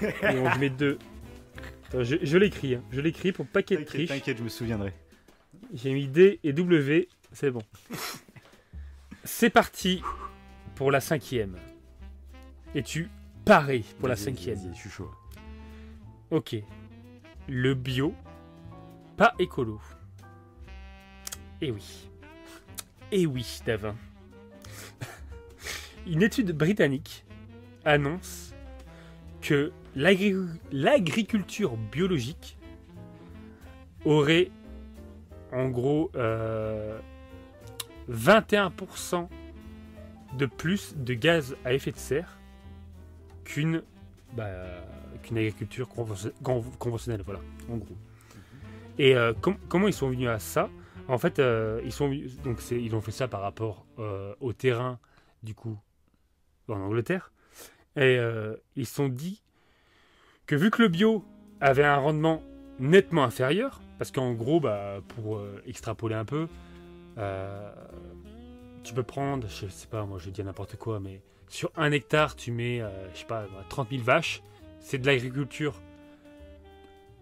Et on met 2. Attends, je l'écris, hein. Je l'écris pour pas qu'il y ait de triche. T'inquiète, je me souviendrai. J'ai mis D et W, c'est bon. C'est parti pour la 5e. Es-tu paré pour la Vas-y, 5e? vas-y, je suis chaud. Ok. Le bio, pas écolo. Eh oui. Eh oui, Davin. Une étude britannique annonce que l'agriculture biologique aurait en gros 21% de plus de gaz à effet de serre qu'une agriculture conventionnelle, voilà, en gros. Et comment ils sont venus à ça? En fait, ils ont fait ça par rapport au terrain, du coup, en Angleterre. Et ils se sont dit que vu que le bio avait un rendement nettement inférieur, parce qu'en gros, pour extrapoler un peu, tu peux prendre, je sais pas, moi je dis n'importe quoi, mais sur 1 hectare, tu mets, 30 000 vaches. C'est de l'agriculture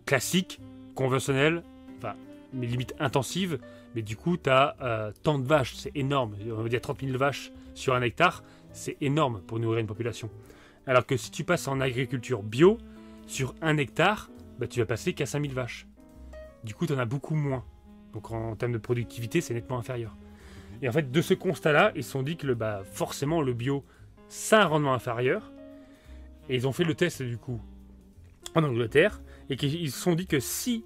classique, conventionnelle, enfin, mais limite intensive. Mais du coup, tu as tant de vaches, c'est énorme. On va dire 30 000 vaches sur 1 hectare, c'est énorme pour nourrir une population. Alors que si tu passes en agriculture bio, sur 1 hectare, tu vas passer qu'à 5 000 vaches. Du coup, tu en as beaucoup moins. Donc en termes de productivité, c'est nettement inférieur. Et en fait, de ce constat-là, ils se sont dit que forcément, le bio, ça a un rendement inférieur. Et ils ont fait le test, du coup, en Angleterre. Et qu'ils se sont dit que si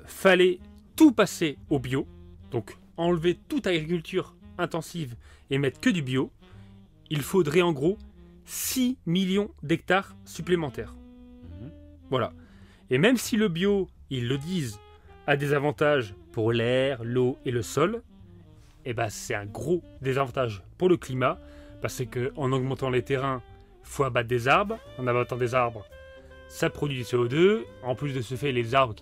fallait tout passer au bio, donc enlever toute agriculture intensive et mettre que du bio, il faudrait en gros 6 millions d'hectares supplémentaires. Voilà. Et même si le bio, ils le disent, a des avantages pour l'air, l'eau et le sol, c'est un gros désavantage pour le climat, parce qu'en augmentant les terrains, il faut abattre des arbres. En abattant des arbres, ça produit du CO2. En plus de ce fait, les arbres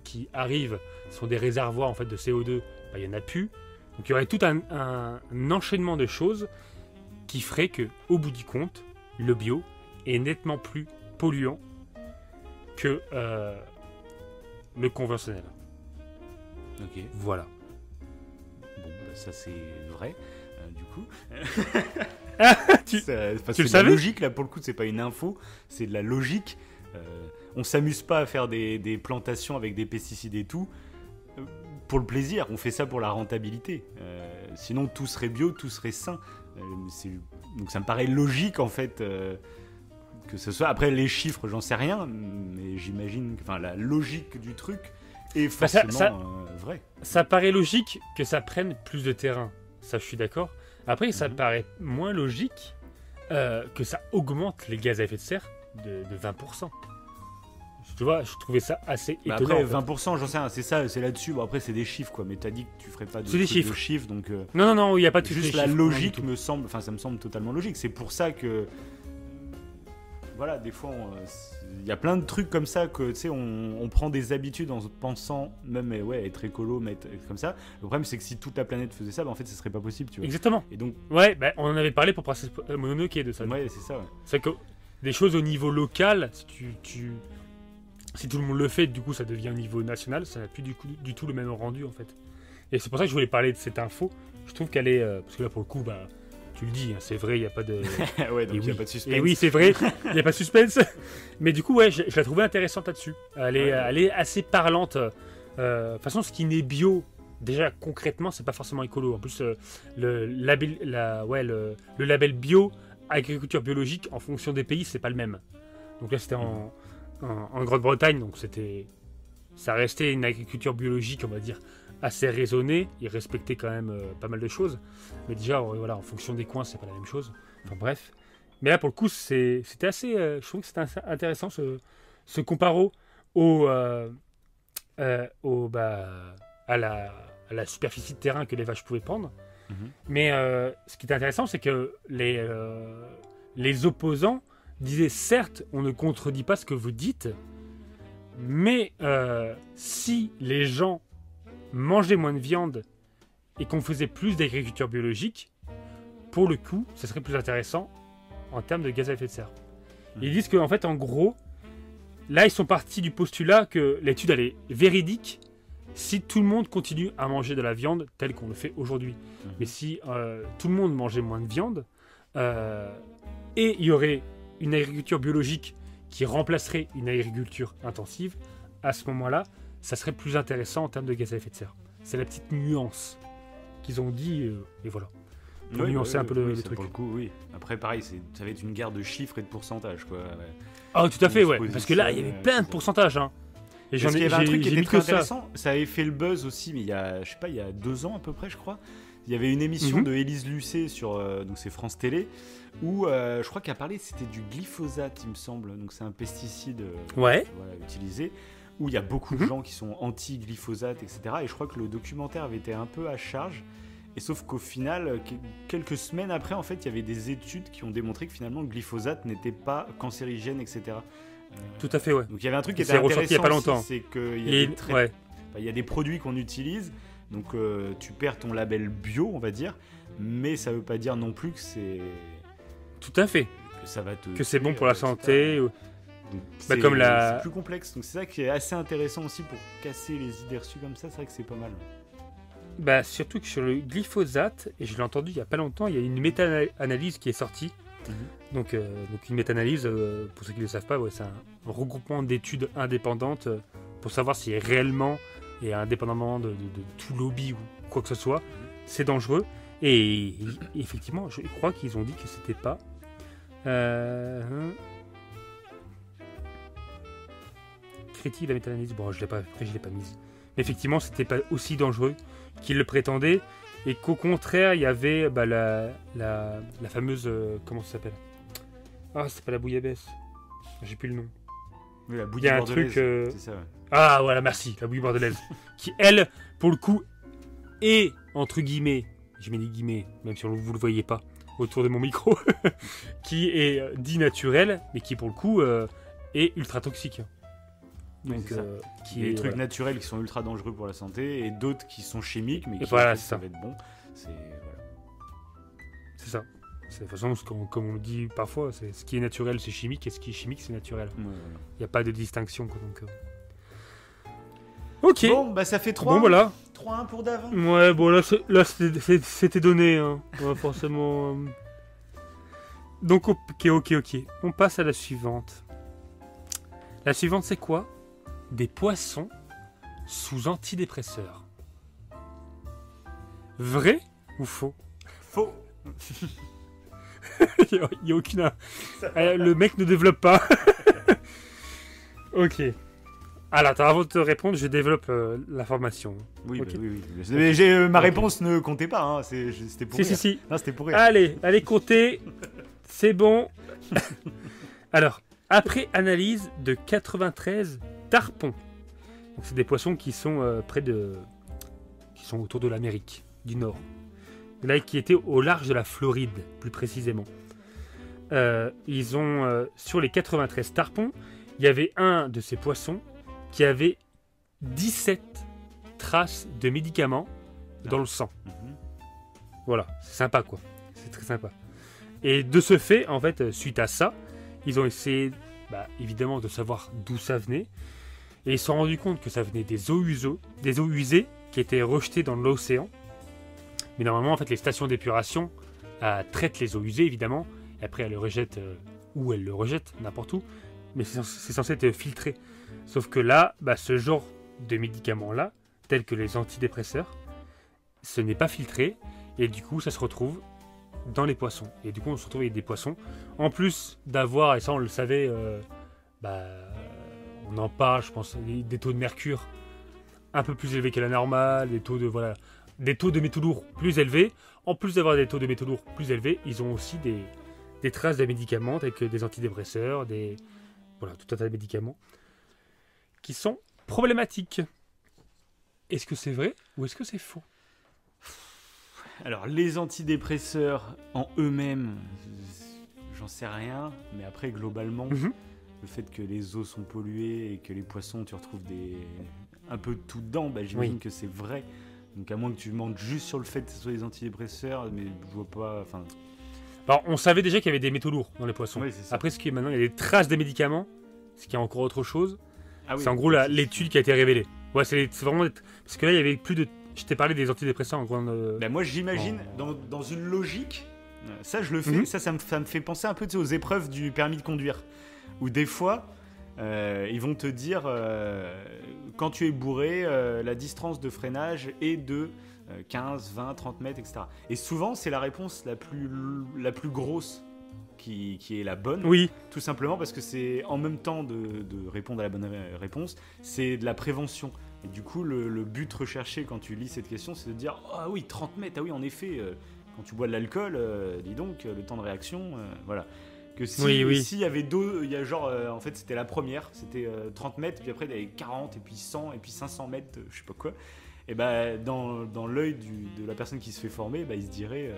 qui arrivent sont des réservoirs en fait, de CO2, il n'y en a plus. Donc il y aurait tout un enchaînement de choses qui ferait que, au bout du compte, le bio est nettement plus polluant que le conventionnel. Ok. Voilà. Bon, ça c'est vrai, du coup. Tu C'est le de la savais? logique, là pour le coup, c'est pas une info, c'est de la logique. On s'amuse pas à faire des plantations avec des pesticides et tout pour le plaisir, on fait ça pour la rentabilité. Sinon, tout serait bio, tout serait sain. Donc ça me paraît logique en fait que ce soit. Après, les chiffres, j'en sais rien, mais j'imagine que la logique du truc est forcément vraie. Ça paraît logique que ça prenne plus de terrain. Ça, je suis d'accord. Après, ça paraît moins logique que ça augmente les gaz à effet de serre de 20%. Tu vois, je trouvais ça assez étonnant. Après, 20%, j'en sais rien, c'est ça, c'est là-dessus. Bon, après, c'est des chiffres, quoi. Mais t'as dit que tu ferais pas de chiffres, donc. Non, il n'y a pas de juste la logique ça me semble totalement logique. C'est pour ça que. Voilà, des fois, il y a plein de trucs comme ça que, tu sais, on prend des habitudes en pensant, même, être écolo, mais être comme ça. Le problème, c'est que si toute la planète faisait ça, en fait, ce serait pas possible, tu vois. Exactement. Et donc. Ouais, on en avait parlé pour Princesse Mononoke de ça. Ouais, c'est ça, ouais. C'est que des choses au niveau local, si tout le monde le fait, du coup, ça devient au niveau national, ça n'a plus du tout le même rendu, en fait. Et c'est pour ça que je voulais parler de cette info. Je trouve qu'elle est... parce que là, pour le coup, tu le dis, hein, c'est vrai, il n'y a pas de... ouais, donc il n'y a pas de suspense. Et oui, c'est vrai, il n'y a pas de suspense. Mais du coup, ouais, je la trouvais intéressante là-dessus. Elle est assez parlante. De toute façon, ce qui n'est bio, déjà, concrètement, c'est pas forcément écolo. En plus, le label bio, agriculture biologique, en fonction des pays, c'est pas le même. Donc là, c'était en Grande-Bretagne, donc ça restait une agriculture biologique, on va dire, assez raisonnée. Ils respectaient quand même pas mal de choses. Mais déjà, voilà, en fonction des coins, c'est pas la même chose. Enfin bref. Mais là, pour le coup, c'était assez... je trouve que c'était assez intéressant, ce comparo à la superficie de terrain que les vaches pouvaient prendre. Mais ce qui est intéressant, c'est que les opposants disaient, certes, on ne contredit pas ce que vous dites, mais si les gens mangeaient moins de viande et qu'on faisait plus d'agriculture biologique, pour le coup, ça serait plus intéressant en termes de gaz à effet de serre. Ils disent qu'en fait, en gros, là, ils sont partis du postulat que l'étude, elle est véridique si tout le monde continue à manger de la viande telle qu'on le fait aujourd'hui. Mais si tout le monde mangeait moins de viande, et il y aurait une agriculture biologique qui remplacerait une agriculture intensive, à ce moment-là, ça serait plus intéressant en termes de gaz à effet de serre. C'est la petite nuance qu'ils ont dit, et voilà. Pour nuancer un peu le truc. Pour le coup, oui. Après, pareil, ça va être une guerre de chiffres et de pourcentages, quoi. Ah, tout à fait, ouais. Parce que là, il y avait plein de pourcentages, hein. Et il y avait un truc qui était très intéressant, ça avait fait le buzz aussi, mais il y a 2 ans à peu près, je crois. Il y avait une émission de Élise Lucet sur donc c'est France Télé où je crois qu'elle a parlé, c'était du glyphosate, il me semble. Donc c'est un pesticide utilisé où il y a beaucoup de gens qui sont anti-glyphosate, etc. Et je crois que le documentaire avait été un peu à charge. Et sauf qu'au final, quelques semaines après, en fait, il y avait des études qui ont démontré que finalement le glyphosate n'était pas cancérigène, etc. Tout à fait, ouais. Donc il y avait un truc qui était intéressant, il y a pas longtemps. C'est qu'il y a des produits qu'on utilise, donc tu perds ton label bio, on va dire, mais ça veut pas dire non plus que c'est... Tout à fait. Que ça va que c'est bon pour la santé. Donc, c'est plus complexe, donc c'est ça qui est assez intéressant aussi pour casser les idées reçues comme ça, c'est vrai que c'est pas mal. Surtout que sur le glyphosate, et je l'ai entendu il y a pas longtemps, il y a une méta-analyse qui est sortie. Donc une méta-analyse, pour ceux qui ne le savent pas, c'est un regroupement d'études indépendantes pour savoir si réellement, et indépendamment de tout lobby ou quoi que ce soit, c'est dangereux. Et effectivement, je crois qu'ils ont dit que c'était pas... Critique de la méta-analyse, bon, je l'ai pas mise. Mais effectivement, c'était pas aussi dangereux qu'ils le prétendaient, et qu'au contraire, il y avait la fameuse... comment ça s'appelle ? Ah, c'est pas la bouillabaisse. J'ai plus le nom. Oui, la bouillie bordelaise, c'est ça, ouais. Ah, voilà, merci, la bouillie bordelaise. Qui, elle, pour le coup, est, entre guillemets, je mets des guillemets, même si vous le voyez pas, autour de mon micro, qui est dit naturelle, mais qui, pour le coup, est ultra toxique. Donc, il y a des trucs naturels qui sont ultra dangereux pour la santé, et d'autres qui sont chimiques, mais qui ça va être bon. C'est ça. De toute façon, comme on le dit parfois, ce qui est naturel, c'est chimique, et ce qui est chimique, c'est naturel. Il n'y a pas de distinction, quoi, donc... Ok. Bon, ça fait 3. Bon, voilà. 3-1 pour Davin. Ouais, bon, là c'était donné, hein. Ouais, forcément. Donc, ok. On passe à la suivante. La suivante, c'est quoi ? Des poissons sous antidépresseurs. Vrai ou faux ? Faux. Il n'y a aucune... le mec ne développe pas. Ok. Alors, attends, avant de te répondre, je développe l'information. Oui, Ok. bah oui. Ma réponse ne comptait pas, hein. C'était pour rire. Si. Non, c'était pour rire. Allez, comptez. C'est bon. Alors, après analyse de 93 tarpons. Donc, c'est des poissons qui sont qui sont autour de l'Amérique du Nord. Là, qui étaient au large de la Floride, plus précisément. Ils ont, sur les 93 tarpons, il y avait un de ces poissons qui avait 17 traces de médicaments dans le sang. Voilà, c'est sympa quoi. C'est très sympa. Et de ce fait, en fait, suite à ça, ils ont essayé, évidemment, de savoir d'où ça venait. Et ils se sont rendus compte que ça venait des eaux usées qui étaient rejetées dans l'océan. Mais normalement, en fait, les stations d'épuration traitent les eaux usées, évidemment. Et après, elles le rejettent où elles le rejettent, n'importe où. Mais c'est censé être filtré. Sauf que là, ce genre de médicaments-là, tels que les antidépresseurs, ce n'est pas filtré. Et du coup, ça se retrouve dans les poissons. Et du coup, on se retrouve avec des poissons. En plus d'avoir, et ça on le savait, on en parle, je pense, des taux de mercure un peu plus élevés que la normale, des taux de métaux lourds plus élevés. En plus d'avoir des taux de métaux lourds plus élevés, ils ont aussi des traces de médicaments, tels que des antidépresseurs, tout un tas de médicaments qui sont problématiques. Est-ce que c'est vrai ou est-ce que c'est faux? Alors, les antidépresseurs en eux-mêmes, j'en sais rien. Mais après, globalement, le fait que les eaux sont polluées et que les poissons, tu retrouves un peu de tout dedans, j'imagine que c'est vrai. Donc, à moins que tu mentes juste sur le fait que ce soit des antidépresseurs, mais je vois pas... Alors, on savait déjà qu'il y avait des métaux lourds dans les poissons. Oui, c'est ça. Après, maintenant, il y a des traces des médicaments, ce qui est encore autre chose. Ah oui, c'est en gros l'étude qui a été révélée. Ouais, c'est vraiment... Parce que là, il y avait plus de... Je t'ai parlé des antidépresseurs en grande... moi, j'imagine, dans une logique, ça, je le fais, ça me fait penser un peu aux épreuves du permis de conduire. Où des fois, ils vont te dire, quand tu es bourré, la distance de freinage est de 15, 20, 30 mètres, etc. Et souvent, c'est la réponse la plus grosse qui est la bonne. Oui. Tout simplement parce que c'est en même temps de répondre à la bonne réponse, c'est de la prévention. Et du coup, le but recherché quand tu lis cette question, c'est de dire « Ah oui, 30 mètres, ah oui, en effet, quand tu bois de l'alcool, dis donc, le temps de réaction, voilà. » Que s'il y avait deux, il y a en fait, c'était la première, c'était 30 mètres, puis après, il y avait 40, et puis 100, et puis 500 mètres, je sais pas quoi. Et dans l'œil de la personne qui se fait former, il se dirait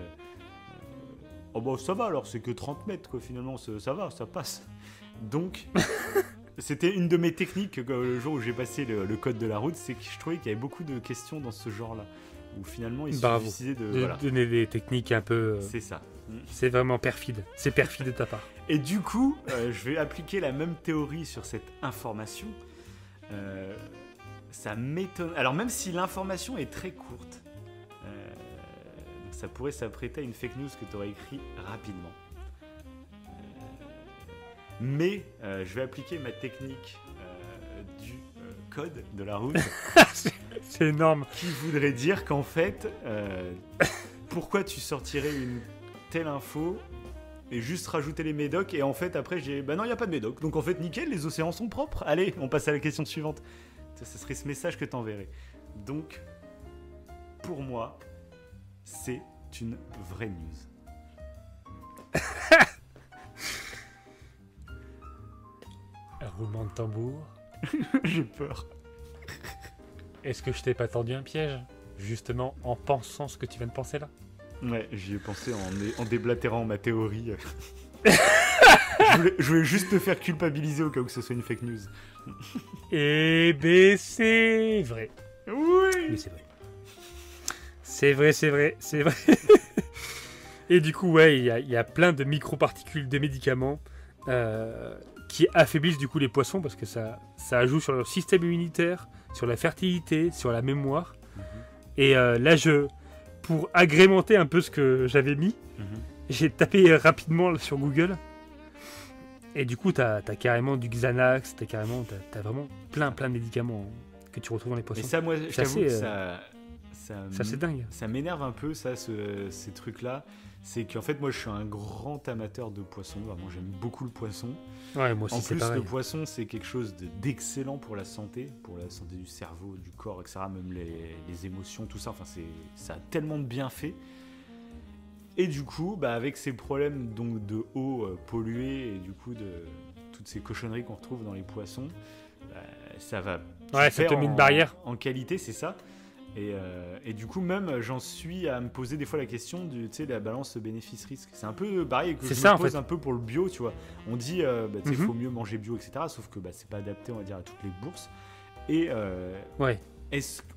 « Oh ça va, alors c'est que 30 mètres, quoi, finalement, ça va, ça passe. » Donc... C'était une de mes techniques le jour où j'ai passé le code de la route, c'est que je trouvais qu'il y avait beaucoup de questions dans ce genre-là, où finalement il suffisait de donner des techniques un peu... C'est ça. C'est vraiment perfide. C'est perfide de ta part. Et du coup, je vais appliquer la même théorie sur cette information. Ça m'étonne... Alors même si l'information est très courte, ça pourrait s'apprêter à une fake news que tu aurais écrit rapidement. Mais je vais appliquer ma technique du code de la route. C'est énorme. Qui voudrait dire qu'en fait, pourquoi tu sortirais une telle info et juste rajouter les médocs et en fait après non, il n'y a pas de médocs. Donc en fait, nickel, les océans sont propres. Allez, on passe à la question suivante. Ça serait ce message que t'enverrais. Donc, pour moi, c'est une vraie news. Roulement de tambour. J'ai peur. Est-ce que je t'ai pas tendu un piège? Justement, en pensant ce que tu viens de penser là? Ouais, j'y ai pensé en déblatérant ma théorie. je voulais juste te faire culpabiliser au cas où que ce soit une fake news. Eh ben, c'est vrai. Oui. Mais c'est vrai. C'est vrai. Et du coup, ouais, il y a plein de microparticules de médicaments qui affaiblissent du coup les poissons parce que ça joue sur leur système immunitaire, sur la fertilité, sur la mémoire. Et là, pour agrémenter un peu ce que j'avais mis, j'ai tapé rapidement sur Google. Et du coup, t'as carrément du Xanax, t'as vraiment plein de médicaments que tu retrouves dans les poissons. Mais ça, moi, je t'avoue que ça c'est dingue. Ça m'énerve un peu, ça, ces trucs-là. c'est qu'en fait, moi, je suis un grand amateur de poisson. Vraiment, j'aime beaucoup le poisson. Ouais, moi aussi, En c'est plus, pareil. le poisson, c'est quelque chose d'excellent pour la santé du cerveau, du corps, etc. Même les émotions, tout ça. Enfin, ça a tellement de bienfaits. Et du coup, avec ces problèmes donc, de eau polluée et du coup de toutes ces cochonneries qu'on retrouve dans les poissons, ça va Ouais, ça te met une barrière. en qualité, c'est ça. Et du coup, même, j'en suis à me poser des fois la question de la balance bénéfice-risque. C'est un peu pareil que je me pose un peu pour le bio, tu vois. On dit, faut mieux manger bio, etc. Sauf que c'est pas adapté, on va dire, à toutes les bourses. Et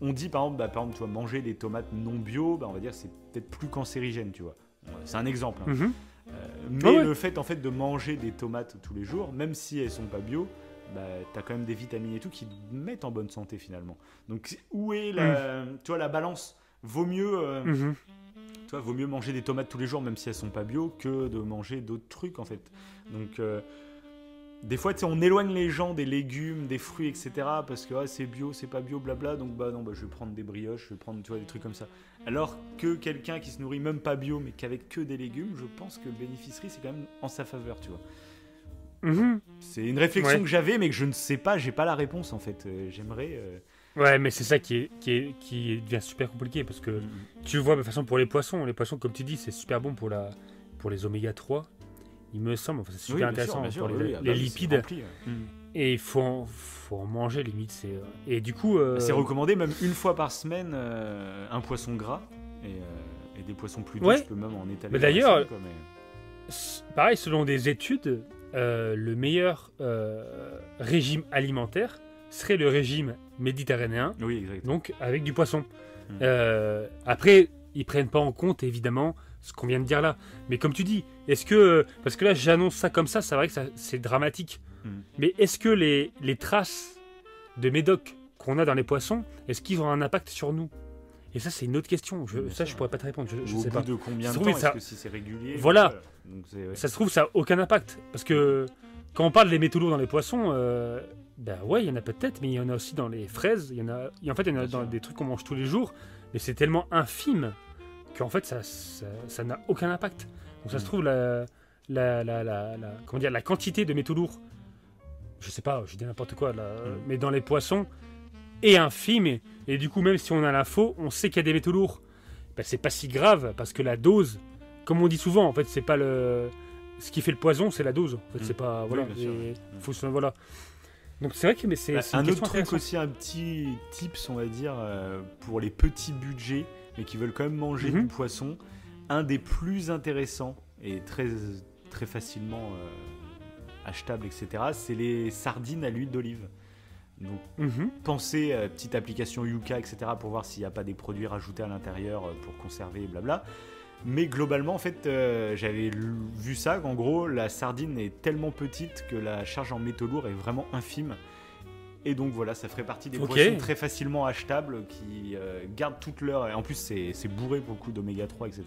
on dit, par exemple, tu vois, manger des tomates non bio, on va dire, c'est peut-être plus cancérigène, tu vois. C'est un exemple. Hein. Mais le fait, en fait, de manger des tomates tous les jours, même si elles sont pas bio, t'as quand même des vitamines et tout qui te mettent en bonne santé finalement. Donc où est la balance? Vaut mieux, vaut mieux manger des tomates tous les jours même si elles sont pas bio que de manger d'autres trucs en fait. Donc des fois on éloigne les gens des légumes, des fruits, etc. parce que c'est bio, c'est pas bio, blabla. Donc je vais prendre des brioches, je vais prendre des trucs comme ça. Alors que quelqu'un qui se nourrit même pas bio mais qu'avec que des légumes, je pense que le bénéfice-risque c'est quand même en sa faveur, tu vois. C'est une réflexion que j'avais, mais que je ne sais pas, j'ai pas la réponse en fait. J'aimerais. Ouais, mais c'est ça qui devient super compliqué parce que tu vois, de toute façon, pour les poissons, comme tu dis, c'est super bon pour les oméga 3. Il me semble, c'est super intéressant bien sûr, pour les lipides. rempli, Et il faut en manger limite. Et du coup. C'est recommandé même une fois par semaine un poisson gras et des poissons plus doux. Tu peux même en étaler. Mais d'ailleurs, pareil, selon des études. Le meilleur régime alimentaire serait le régime méditerranéen, donc avec du poisson. Après, ils prennent pas en compte évidemment ce qu'on vient de dire là. Mais comme tu dis, est-ce que parce que là j'annonce ça comme ça, c'est vrai que c'est dramatique. Mais est-ce que les traces de médoc qu'on a dans les poissons, est-ce qu'ils ont un impact sur nous? Et ça, c'est une autre question. Je pourrais pas te répondre. Je sais pas. Au bout de combien de temps, est-ce que si c'est régulier? Voilà. Donc ça se trouve, ça n'a aucun impact. Parce que quand on parle des métaux lourds dans les poissons, il y en a peut-être, mais il y en a aussi dans les fraises. Il y en a dans des trucs qu'on mange tous les jours. Mais c'est tellement infime qu'en fait, ça n'a aucun impact. Donc ça se trouve, la quantité de métaux lourds, je sais pas, je dis n'importe quoi, mais dans les poissons, est infime. Et du coup, même si on a l'info, on sait qu'il y a des métaux lourds. C'est pas si grave parce que la dose, comme on dit souvent, en fait, c'est pas ce qui fait le poison, c'est la dose. En fait, c'est pas voilà. Donc c'est vrai que c'est un autre truc aussi, un petit tips, on va dire, pour les petits budgets, mais qui veulent quand même manger du poisson. Un des plus intéressants et très très facilement achetable, etc. C'est les sardines à l'huile d'olive. Donc, pensez à petite application Yuka, etc. pour voir s'il n'y a pas des produits rajoutés à l'intérieur pour conserver, blabla. Mais globalement, en fait, j'avais vu ça, qu'en gros, la sardine est tellement petite que la charge en métaux lourds est vraiment infime. Et donc voilà, ça ferait partie des poissons très facilement achetables qui gardent toute leur... Et en plus, c'est bourré beaucoup d'oméga 3, etc.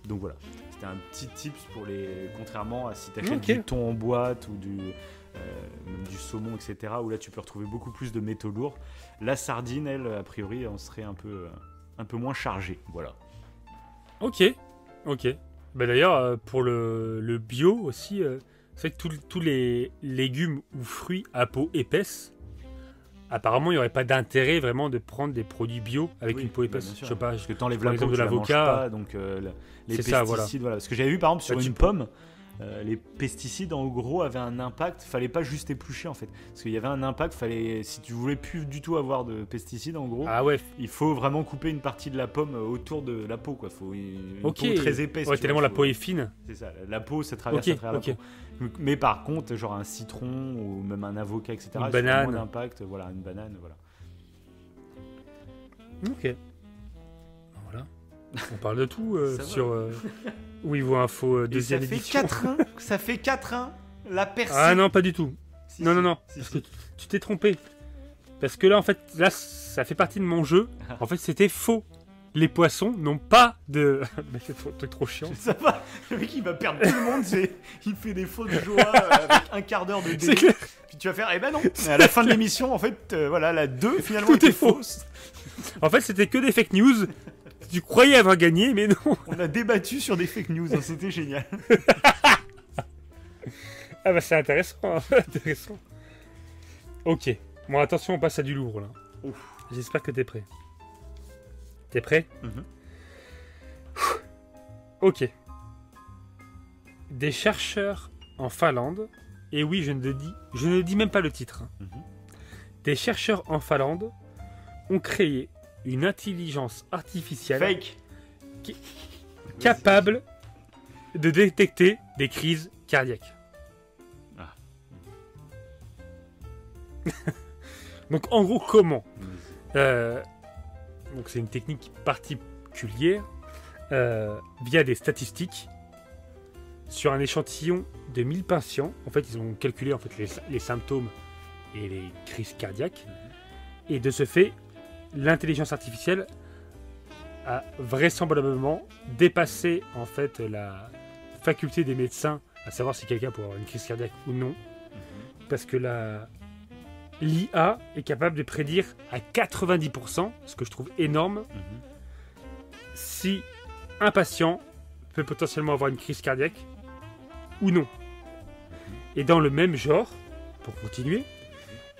Donc voilà, c'était un petit tips pour les... Contrairement à si tu achètes du thon en boîte ou même du saumon, etc. où là, tu peux retrouver beaucoup plus de métaux lourds. La sardine, elle, a priori, on serait un peu moins chargée. Voilà. Ok. D'ailleurs, pour le bio aussi, c'est vrai que tous les légumes ou fruits à peau épaisse, apparemment, il n'y aurait pas d'intérêt vraiment de prendre des produits bio avec une peau épaisse. Je sais pas, parce que t'enlèves la peau, de l'avocat, donc les pesticides, voilà. Parce que j'avais vu par exemple sur une pomme, les pesticides en gros avaient un impact, fallait pas juste éplucher en fait, parce qu'il y avait un impact, si tu voulais plus du tout avoir de pesticides en gros, il faut vraiment couper une partie de la pomme autour de la peau, quoi. Faut une peau très épaisse. Ouais, tellement la peau est fine. C'est ça, la peau ça traverse à travers la peau. Mais par contre, genre un citron ou même un avocat, etc. Une banane. Moins d'impact, voilà, une banane, voilà. Ok. Voilà. On parle de tout sur Wivo Info deuxième édition. Ça fait 4-1. La personne. Ah non, pas du tout. Non. Parce que tu t'es trompé. Parce que là, en fait, ça fait partie de mon jeu. En fait, c'était faux. Les poissons n'ont pas de... Mais c'est un truc trop chiant. Ça va. Le mec, il va perdre tout le monde. Il fait des fautes de joie avec un quart d'heure de délai. Puis tu vas faire, non. Et à la fin de l'émission, en fait, voilà, la 2, finalement, tout est fausse. En fait, c'était que des fake news. Tu croyais avoir gagné, mais non. On a débattu sur des fake news, hein, c'était génial. Ah bah c'est intéressant, hein, intéressant. Ok. Bon, attention, on passe à du lourd, là. Ouf. J'espère que t'es prêt. T'es prêt? Mhm. Ok. Des chercheurs en Finlande, et oui, je ne dis même pas le titre. Hein. Mhm. Des chercheurs en Finlande ont créé une intelligence artificielle Fake. capable de détecter des crises cardiaques. Ah. Donc en gros, comment donc c'est une technique particulière via des statistiques sur un échantillon de 1000 patients. En fait, ils ont calculé en fait, les symptômes et les crises cardiaques. Et de ce fait, l'intelligence artificielle a vraisemblablement dépassé en fait la faculté des médecins à savoir si quelqu'un peut avoir une crise cardiaque ou non. Parce que l'IA est capable de prédire à 90%, ce que je trouve énorme, si un patient peut potentiellement avoir une crise cardiaque ou non. Et dans le même genre, pour continuer,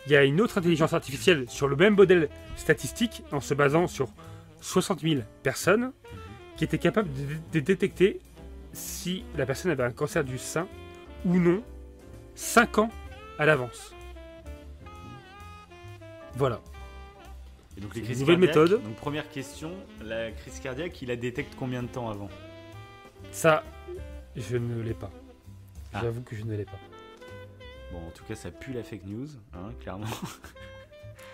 il y a une autre intelligence artificielle sur le même modèle statistique, en se basant sur 60 000 personnes, qui était capable de détecter si la personne avait un cancer du sein ou non, 5 ans à l'avance. Voilà. Et donc les Une crises nouvelle cardiaques, méthode. Donc première question, la crise cardiaque, il la détecte combien de temps avant? Ça, je ne l'ai pas. Ah. J'avoue que je ne l'ai pas. Bon, en tout cas, ça pue la fake news, hein, clairement.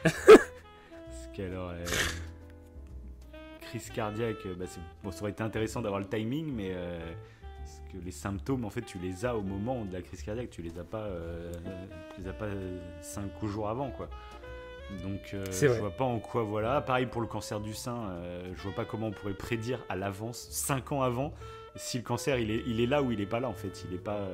Parce qu'alors, crise cardiaque, bah bon, ça aurait été intéressant d'avoir le timing, mais parce que les symptômes, en fait, tu les as au moment de la crise cardiaque, tu les as pas 5 jours avant, quoi. Donc, je vois pas en quoi, voilà. Pareil pour le cancer du sein, je vois pas comment on pourrait prédire à l'avance, 5 ans avant, si le cancer, il est là ou il est pas là, en fait. Il est pas...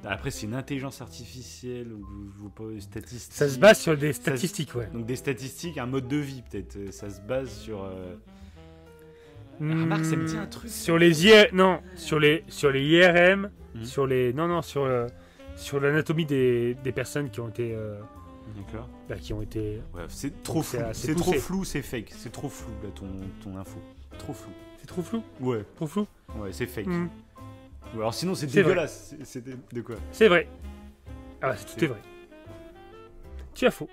Après, c'est une intelligence artificielle ou je vois pas, statistiques. Ça se base sur des statistiques, ouais. Donc des statistiques, un mode de vie peut-être. Ça se base sur. Remarque, ça me dit un truc. Sur les sur les IRM, sur les sur l'anatomie des personnes qui ont été D'accord. qui ont été. Ouais, c'est trop flou. C'est trop flou, c'est fake. C'est trop flou là ton info. Trop flou. C'est trop flou. Ouais. Trop flou. Ouais, c'est fake. Ou alors sinon c'est dégueulasse. C'était de quoi? C'est vrai. Ah bah, tout est vrai. Tu as faux.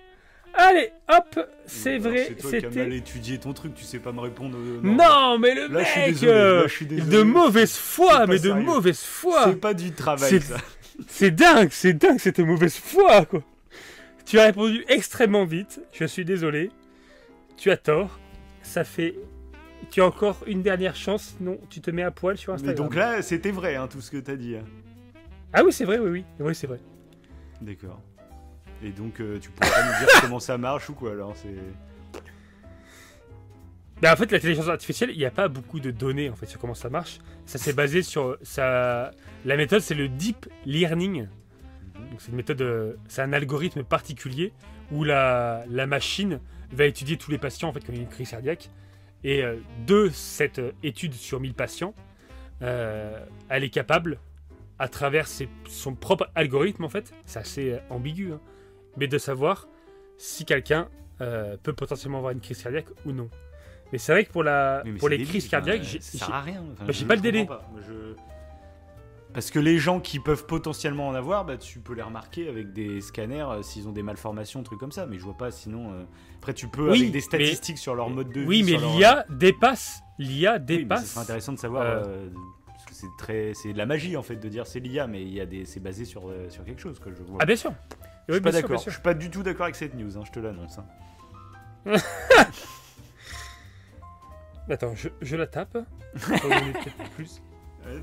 Allez, hop, c'est vrai. C'est toi qui as mal étudié ton truc, tu sais pas me répondre. Non, mais le là, mec, je suis désolé. de mauvaise foi, mais sérieux. de mauvaise foi. C'est pas du travail ça. C'est dingue, cette mauvaise foi, quoi. Tu as répondu extrêmement vite, je suis désolé. Tu as tort. Ça fait... Tu as encore une dernière chance, sinon tu te mets à poil sur Instagram. Mais donc là, c'était vrai, hein, tout ce que t'as dit. Hein. Ah oui, c'est vrai, oui, c'est vrai. D'accord. Et donc, tu pourrais pas nous dire comment ça marche ou quoi, alors c'est... Ben, en fait, l'intelligence artificielle, il n'y a pas beaucoup de données en fait, sur comment ça marche. Ça s'est basé sur... La méthode, c'est le deep learning. Donc, c'est une méthode... c'est un algorithme particulier où la machine va étudier tous les patients en fait, qui ont une crise cardiaque. Et de cette étude sur 1000 patients, elle est capable, à travers son propre algorithme, en fait, c'est assez ambigu, hein, mais de savoir si quelqu'un peut potentiellement avoir une crise cardiaque ou non. Mais c'est vrai que pour les crises cardiaques, ça sert à rien. Enfin, j'ai pas le délai. Parce que les gens qui peuvent potentiellement en avoir, bah, tu peux les remarquer avec des scanners s'ils ont des malformations, trucs comme ça. Mais je vois pas sinon. Après, tu peux avec des statistiques sur leur mode de vie. Oui, mais l'IA dépasse. L'IA Oui, dépasse. ce serait intéressant de savoir. Parce que c'est de la magie en fait de dire c'est l'IA, mais c'est basé sur quelque chose que je vois. Ah bien sûr. Je suis pas d'accord. Je suis pas du tout d'accord avec cette news. Hein, je te l'annonce. Hein. Attends, je la tape. Pour donner peut-être plus. Ouais,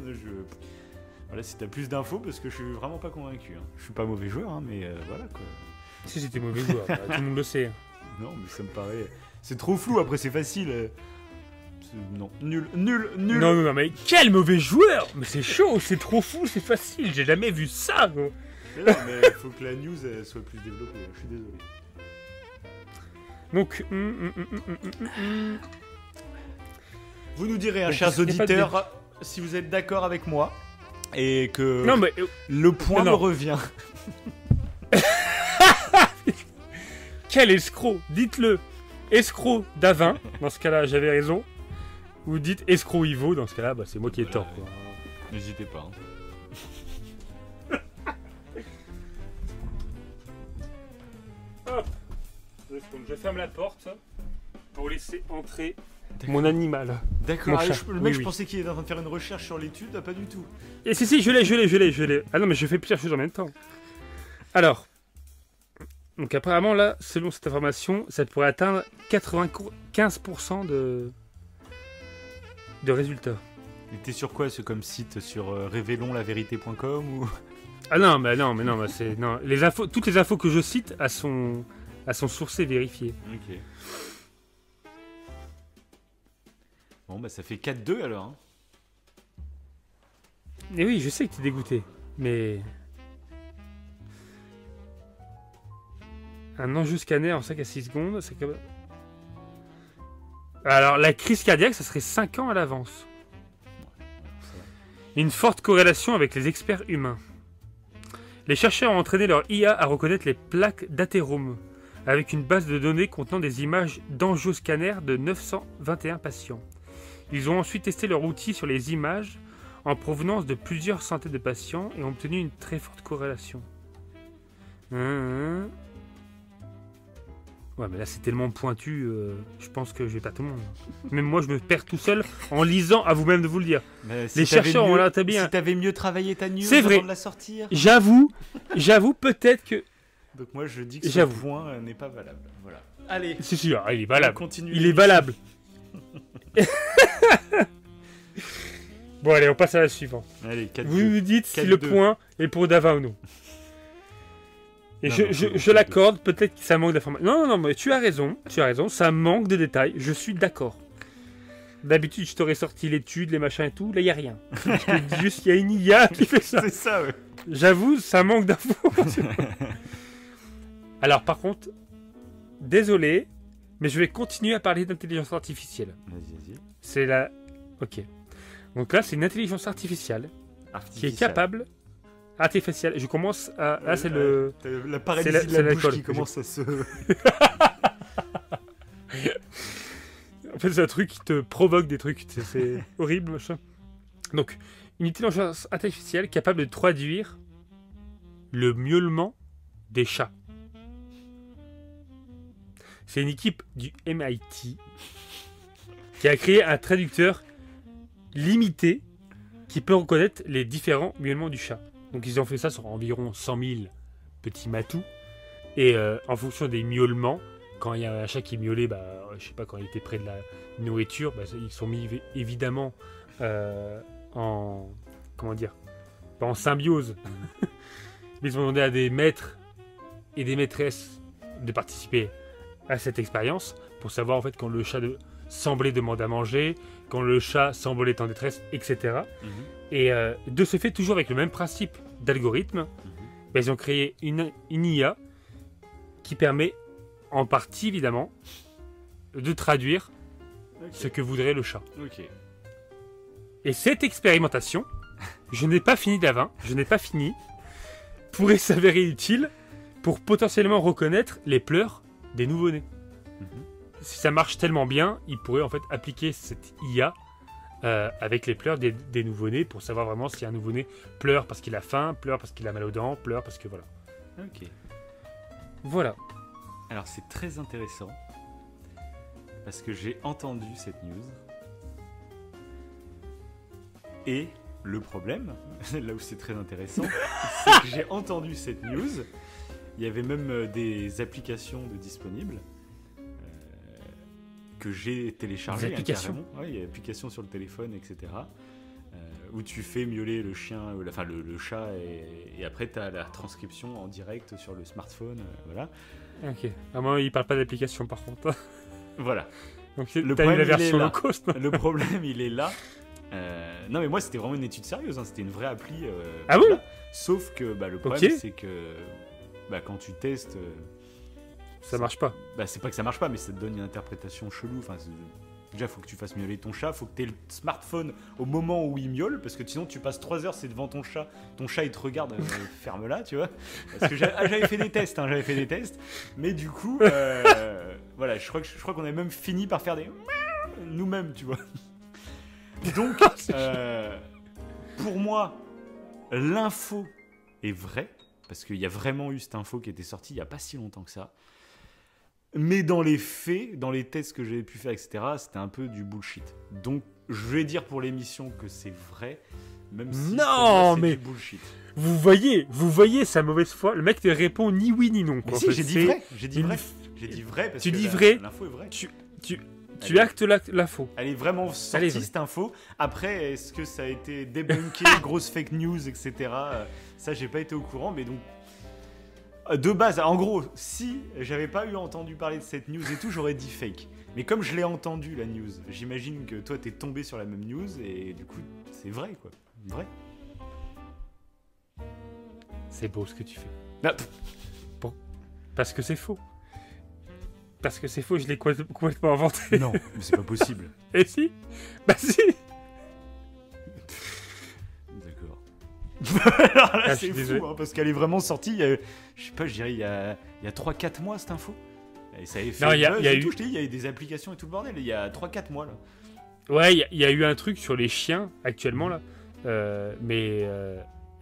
voilà, si t'as plus d'infos, parce que je suis vraiment pas convaincu. Hein. Je suis pas mauvais joueur, hein, mais voilà quoi. Si j'étais mauvais joueur, tout le monde le sait. Non, mais ça me paraît. C'est trop flou, après c'est facile. Non, nul. Non, mais quel mauvais joueur! Mais c'est chaud, c'est trop fou, c'est facile, j'ai jamais vu ça, quoi. Mais non, mais faut que la news soit plus développée, je suis désolé. Donc, Vous nous direz, Donc, chers il n'y a pas de auditeurs, si vous êtes d'accord avec moi et que Non, mais le point non. me revient. quel escroc! Dites-le! Escroc d'Avin, dans ce cas-là, j'avais raison. Ou dites escroc Ivo, dans ce cas-là, bah, c'est moi qui ai tort. Quoi. N'hésitez pas. Hop. Donc je ferme la porte pour laisser entrer mon animal. D'accord, Mon chat. le mec, Oui, je oui. pensais qu'il était en train de faire une recherche sur l'étude, pas du tout. Et si, je l'ai. Ah non, mais je fais plusieurs choses en même temps. Alors, donc apparemment là, selon cette information, ça pourrait atteindre 95% de résultats. Il était sur quoi, ce comme site? Sur révélonslaverité.com ou... Ah non, mais c'est non. Les infos, toutes les infos que je cite à son sourcé vérifié. Ok. Bon, bah ça fait 4-2 alors. Hein. Et oui, je sais que t'es dégoûté, mais un enjeu scanner en 5 à 6 secondes, c'est comme... Alors, la crise cardiaque, ça serait 5 ans à l'avance. Une forte corrélation avec les experts humains. Les chercheurs ont entraîné leur IA à reconnaître les plaques d'athérome, avec une base de données contenant des images d'angioscanner de 921 patients. Ils ont ensuite testé leur outil sur les images en provenance de plusieurs centaines de patients et ont obtenu une très forte corrélation. Ouais, mais là c'est tellement pointu, je pense que je vais pas tout le monde. Même moi je me perds tout seul en lisant, à vous-même de vous le dire. Mais Les chercheurs ont établi un... Si t'avais mieux travaillé ta news C'est vrai. avant de la sortir. J'avoue peut-être que... Donc moi je dis que ce J'avoue. point n'est pas valable. Voilà. Allez, Si, il est on valable. continue. Il est valable. Bon allez, on passe à la suivante. Allez, 4-2. Vous me dites si 4-2. le point est pour Dava ou non. Et Non, je, non, je, c'est bon, je l'accorde, peut-être que ça manque d'informations. Non, mais tu as raison, ça manque de détails, je suis d'accord. D'habitude, je t'aurais sorti l'étude, les machins et tout, là, il n'y a rien. Je te dis juste, il y a une IA qui fait ça. C'est ça, ouais. J'avoue, ça manque d'infos. Alors, par contre, désolé, mais je vais continuer à parler d'intelligence artificielle. Vas-y. C'est la... Ok. Donc là, c'est une intelligence artificielle qui est capable... Artificielle. Je commence à... Là, c'est le... La paralysie c'est de la bouche l'alcool qui que commence à se... En fait, c'est un truc qui te provoque des trucs. C'est horrible, machin. Donc, une intelligence artificielle capable de traduire le miaulement des chats. C'est une équipe du MIT qui a créé un traducteur limité qui peut reconnaître les différents miaulements du chat. Donc, ils ont fait ça sur environ 100 000 petits matous. Et en fonction des miaulements, quand il y a un chat qui miaulait, bah, je sais pas, quand il était près de la nourriture, bah, ils sont mis évidemment en... Comment dire? Pas en symbiose. Mais ils ont demandé à des maîtres et des maîtresses de participer à cette expérience pour savoir en fait quand le chat semblait demander à manger, quand le chat semblait être en détresse, etc. Et de ce fait, toujours avec le même principe d'algorithme, bah, ils ont créé une IA qui permet en partie évidemment de traduire ce que voudrait le chat. Ok. Et cette expérimentation, je n'ai pas fini d'avant, pourrait s'avérer utile pour potentiellement reconnaître les pleurs des nouveau-nés. Si ça marche tellement bien, ils pourraient en fait appliquer cette IA avec les pleurs des nouveau-nés pour savoir vraiment si un nouveau-né pleure parce qu'il a faim, pleure parce qu'il a mal aux dents, pleure parce que voilà. Ok. Voilà. Alors c'est très intéressant parce que j'ai entendu cette news et le problème, là où c'est très intéressant, c'est que j'ai entendu cette news. Il y avait même des applications disponibles que j'ai téléchargées. Des applications carrément. Ouais, il y a des applications sur le téléphone, etc. Où tu fais miauler le chien, enfin le chat, et après tu as la transcription en direct sur le smartphone. Voilà. Ok. À moi, il parle pas d'application par contre. Voilà. Donc Le t'as eu problème, la il est version là. low cost. Le problème, il est là. Non, mais moi, c'était vraiment une étude sérieuse. Hein. C'était une vraie appli. Ah oui. Sauf que le problème, Ok. c'est que quand tu testes, Ça marche pas. c'est pas que ça marche pas, mais ça te donne une interprétation chelou. Enfin, Déjà, faut que tu fasses miauler ton chat, faut que tu aies le smartphone au moment où il miaule, parce que sinon tu passes 3 heures, c'est devant ton chat il te regarde, ferme-la, tu vois. Parce que j'avais fait des tests, mais du coup, voilà, je crois qu'on a même fini par faire des nous-mêmes, tu vois. Donc, pour moi, l'info est vraie, parce qu'il y a vraiment eu cette info qui était sortie il n'y a pas si longtemps que ça. Mais dans les faits, dans les tests que j'avais pu faire, etc., c'était un peu du bullshit. Donc, je vais dire pour l'émission que c'est vrai, même si non, c'est mais du bullshit. Vous voyez sa mauvaise foi. Le mec te répond ni oui ni non. Quoi. Mais si, j'ai dit vrai. J'ai dit vrai parce que l'info est vraie. Tu actes l'info. Elle est vraiment sortie, cette info. Après, est-ce que ça a été débunké, grosse fake news, etc. Ça, j'ai pas été au courant, mais donc... De base, en gros, si j'avais pas entendu parler de cette news et tout, j'aurais dit fake. Mais comme je l'ai entendu, la news, j'imagine que toi, t'es tombé sur la même news et du coup, c'est vrai, quoi. Vrai. C'est beau ce que tu fais. Ah. Bon. Parce que c'est faux. Parce que c'est faux, je l'ai complètement inventé. Non, mais c'est pas possible. Et si? Bah si. Alors là, c'est fou, hein, parce qu'elle est vraiment sortie, je sais pas, je dirais il y a 3-4 mois cette info. Et ça avait fait non, il y a eu... tout, je t'ai dit, il y a eu des applications et tout le bordel, il y a 3-4 mois là. Ouais, il y a eu un truc sur les chiens actuellement là.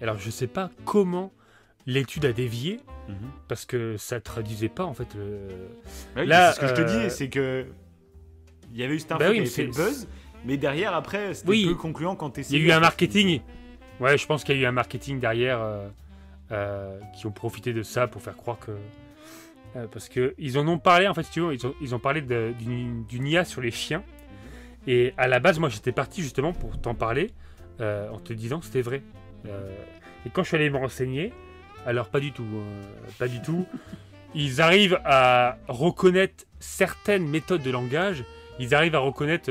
Alors je sais pas comment l'étude a dévié, parce que ça traduisait pas en fait le... Ouais, là, c'est ce que je te dis, c'est que il y avait eu cette info qui avait fait le buzz, mais derrière après c'était peu concluant quand t'essayais. Il y a eu un marketing. Ouais, je pense qu'il y a eu un marketing derrière qui ont profité de ça pour faire croire que... parce qu'ils en ont parlé, en fait, si tu veux, ils ont parlé d'une IA sur les chiens. Et à la base, moi, j'étais parti justement pour t'en parler en te disant que c'était vrai. Et quand je suis allé me renseigner, alors pas du tout. Pas du tout. Ils arrivent à reconnaître certaines méthodes de langage. Ils arrivent à reconnaître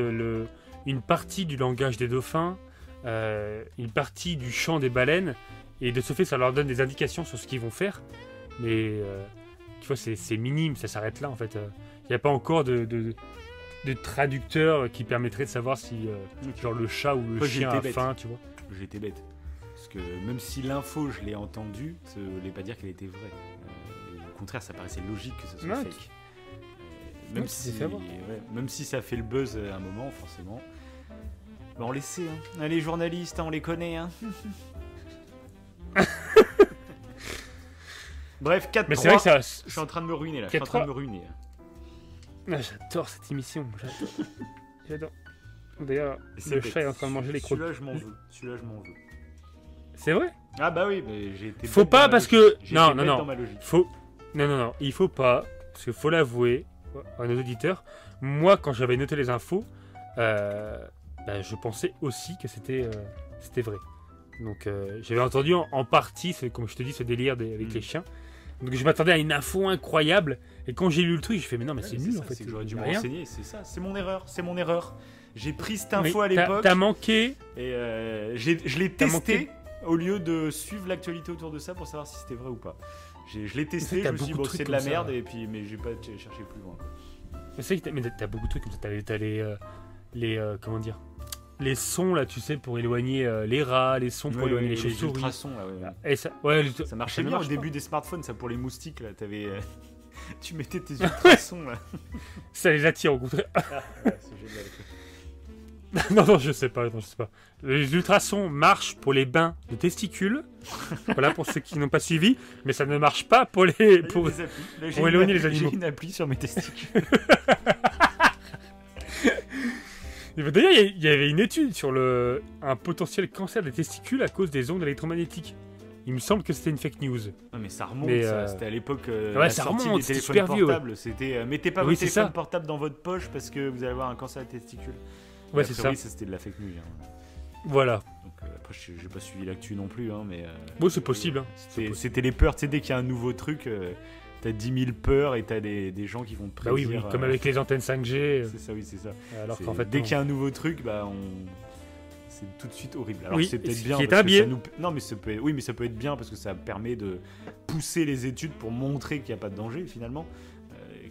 une partie du langage des dauphins, une partie du chant des baleines, et de ce fait ça leur donne des indications sur ce qu'ils vont faire, mais tu vois c'est minime, ça s'arrête là en fait. Il n'y a pas encore de traducteur qui permettrait de savoir si genre le chat ou le chien a faim, tu vois. J'ai été bête, parce que même si l'info je l'ai entendue, ça ne voulait pas dire qu'elle était vraie. Au contraire, ça paraissait logique que ce soit fake. Même si ça fait le buzz à un moment, forcément. Bah on les sait, hein. Les journalistes, on les connaît. Hein. Bref, 4-3. Mais c'est vrai que ça... Je suis en train de me ruiner là. Ah, j'adore cette émission. J'adore. D'ailleurs, le chat est en train de manger les crottes. Celui-là, je m'en veux. C'est vrai? Ah bah oui, mais j'ai été... Faut pas parce que... Non. Faut... Non. Il faut pas. Parce qu'il faut l'avouer à nos auditeurs. Moi, quand j'avais noté les infos... je pensais aussi que c'était vrai. Donc j'avais entendu en partie, comme je te dis, ce délire avec les chiens. Donc je m'attendais à une info incroyable. Et quand j'ai lu le truc, je fais mais non, mais c'est nul en fait. C'est que j'aurais dû me renseigner, c'est ça. C'est mon erreur. J'ai pris cette info à l'époque. T'as manqué. Et je l'ai testé au lieu de suivre l'actualité autour de ça pour savoir si c'était vrai ou pas. Je l'ai testé, je me suis dit c'est de la merde, mais j'ai pas cherché plus loin. Mais t'as beaucoup de trucs comme ça. T'as les comment dire, les sons là, tu sais, pour éloigner les rats, les sons pour éloigner les chauves-souris. Les ultrasons là, ouais. Et ça marchait bien au début des smartphones, ça pour les moustiques là, tu mettais tes ultrasons là. Ça les attire au contraire. C'est génial. Non, je sais pas. Les ultrasons marchent pour les bains de testicules. Voilà pour ceux qui n'ont pas suivi, mais ça ne marche pas pour éloigner les animaux. J'ai une appli sur mes testicules. D'ailleurs, il y avait une étude sur un potentiel cancer des testicules à cause des ondes électromagnétiques. Il me semble que c'était une fake news. Non, mais ça remonte, c'était à l'époque la sortie des téléphones portables. C'était mettez pas votre téléphone portable dans votre poche parce que vous allez avoir un cancer des testicules. Ouais, c'est ça. Oui, c'était de la fake news. Voilà. Donc, après, j'ai pas suivi l'actu non plus, mais... bon, c'est possible. C'était les peurs, tu sais, dès qu'il y a un nouveau truc, t'as 10 000 peurs et t'as des gens qui vont te prédire... Bah oui, comme avec les antennes 5G. C'est ça. Alors qu'en fait, dès qu'il y a un nouveau truc, c'est tout de suite horrible. Alors c'est peut-être bien. Qui est un biais. Non, mais ça peut être bien parce que ça permet de pousser les études pour montrer qu'il n'y a pas de danger finalement.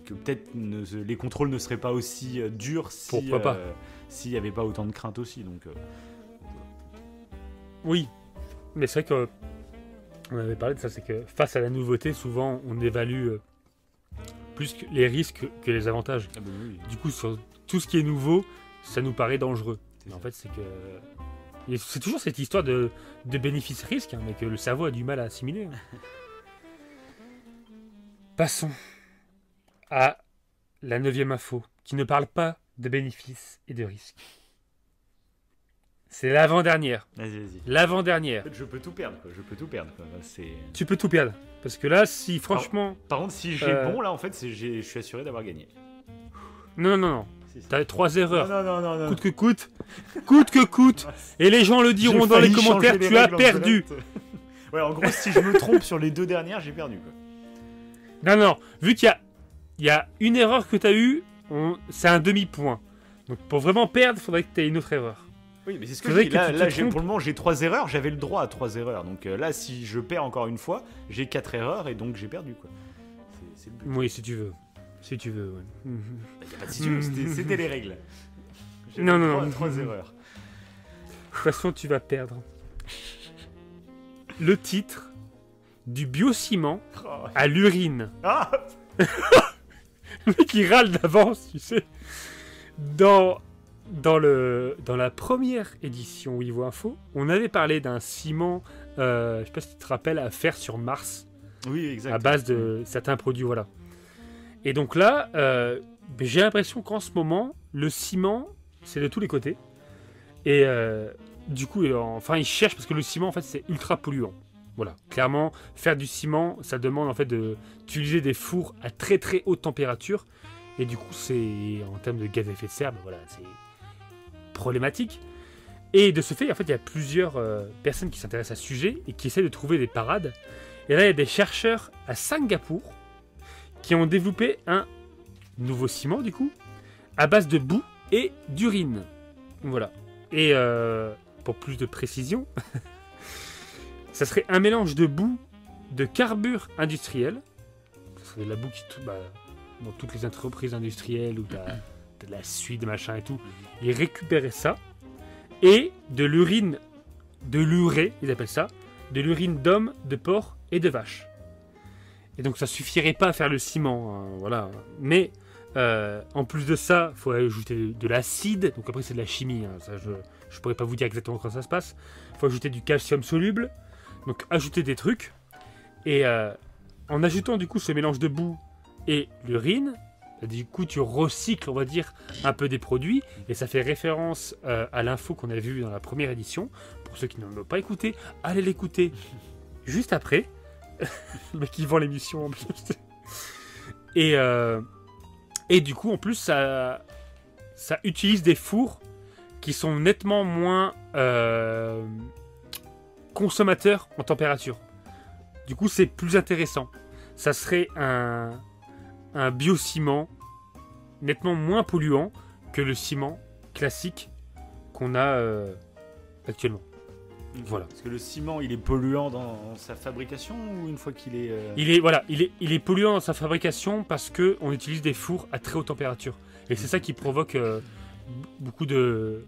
que peut-être les contrôles ne seraient pas aussi durs Pourquoi pas s'il n'y avait pas autant de crainte aussi. Donc, Oui, mais c'est vrai que on avait parlé de ça, c'est que face à la nouveauté, souvent on évalue plus les risques que les avantages. ah bah oui. Du coup, sur tout ce qui est nouveau, ça nous paraît dangereux. C'est Mais en ça. fait, c'est que c'est toujours cette histoire de bénéfice-risque, hein, mais que le cerveau a du mal à assimiler. Hein. Passons à la 9e info, qui ne parle pas de bénéfices et de risques. C'est l'avant-dernière. Vas-y. L'avant-dernière. En fait, je peux tout perdre, quoi. Tu peux tout perdre. Parce que là, si franchement... Par contre, si j'ai bon, là, en fait, je suis assuré d'avoir gagné. Non. Si. T'as 3 erreurs. Non. Coûte que coûte. Coûte que coûte. Et les gens le diront J'ai dans les failli commentaires, changer les tu as règles en perdu. direct. Ouais, en gros, si je me trompe sur les 2 dernières, j'ai perdu, quoi. Non. Vu qu'il y a une erreur que tu as eue, c'est un demi-point. Donc pour vraiment perdre, il faudrait que tu aies une autre erreur. Oui, mais c'est ce que Faudrait je dis. que tu te Là, trompes. pour le moment, j'ai 3 erreurs. J'avais le droit à 3 erreurs. Donc là, si je perds encore une fois, j'ai 4 erreurs et donc j'ai perdu, quoi. C'est le but. Oui, si tu veux. Si tu veux, ouais. Mhm. Bah, y a pas de si tu veux, c'était les règles. J'avais Non. le droit à 3 erreurs. De toute façon, tu vas perdre. Le titre du biociment Oh. à l'urine. Ah Le mec qui râle d'avance, tu sais. Dans la première édition Wivo Info, on avait parlé d'un ciment, je sais pas si tu te rappelles, à faire sur Mars, Oui, exact. à base de certains produits, voilà. Et donc là, j'ai l'impression qu'en ce moment, le ciment, c'est de tous les côtés. Et du coup, enfin, ils cherchent, parce que le ciment, en fait, c'est ultra polluant. Voilà, clairement, faire du ciment, ça demande en fait d'utiliser des fours à très très haute température. Et du coup, c'est en termes de gaz à effet de serre, ben voilà, c'est problématique. Et de ce fait, en fait, il y a plusieurs personnes qui s'intéressent à ce sujet et qui essaient de trouver des parades. Et là, il y a des chercheurs à Singapour qui ont développé un nouveau ciment, du coup, à base de boue et d'urine. Voilà. Et pour plus de précision, ça serait un mélange de boue, de carbure industriel. Ça serait de la boue qui dans toutes les entreprises industrielles où t'as de la suie, de machin et tout. Ils récupéraient ça. Et de l'urine, de l'urée, ils appellent ça, de l'urine d'homme, de porc et de vache. Et donc ça suffirait pas à faire le ciment, hein, voilà. Mais en plus de ça, il faut ajouter de l'acide. Donc après c'est de la chimie, hein, ça je pourrais pas vous dire exactement comment ça se passe. Il faut ajouter du calcium soluble. Donc ajouter des trucs. Et en ajoutant du coup ce mélange de boue et l'urine, du coup tu recycles, on va dire, un peu des produits. Et ça fait référence à l'info qu'on a vue dans la première édition. Pour ceux qui ne l'ont pas écouté, allez l'écouter juste après. Le mec qui vend l'émission en plus. Et du coup en plus ça utilise des fours qui sont nettement moins consommateurs en température. Du coup c'est plus intéressant. Ça serait un biociment nettement moins polluant que le ciment classique qu'on a actuellement. Voilà. Parce que le ciment, il est polluant dans sa fabrication ou une fois qu'il est... Il est polluant dans sa fabrication parce que on utilise des fours à très haute température. Et c'est ça qui provoque beaucoup de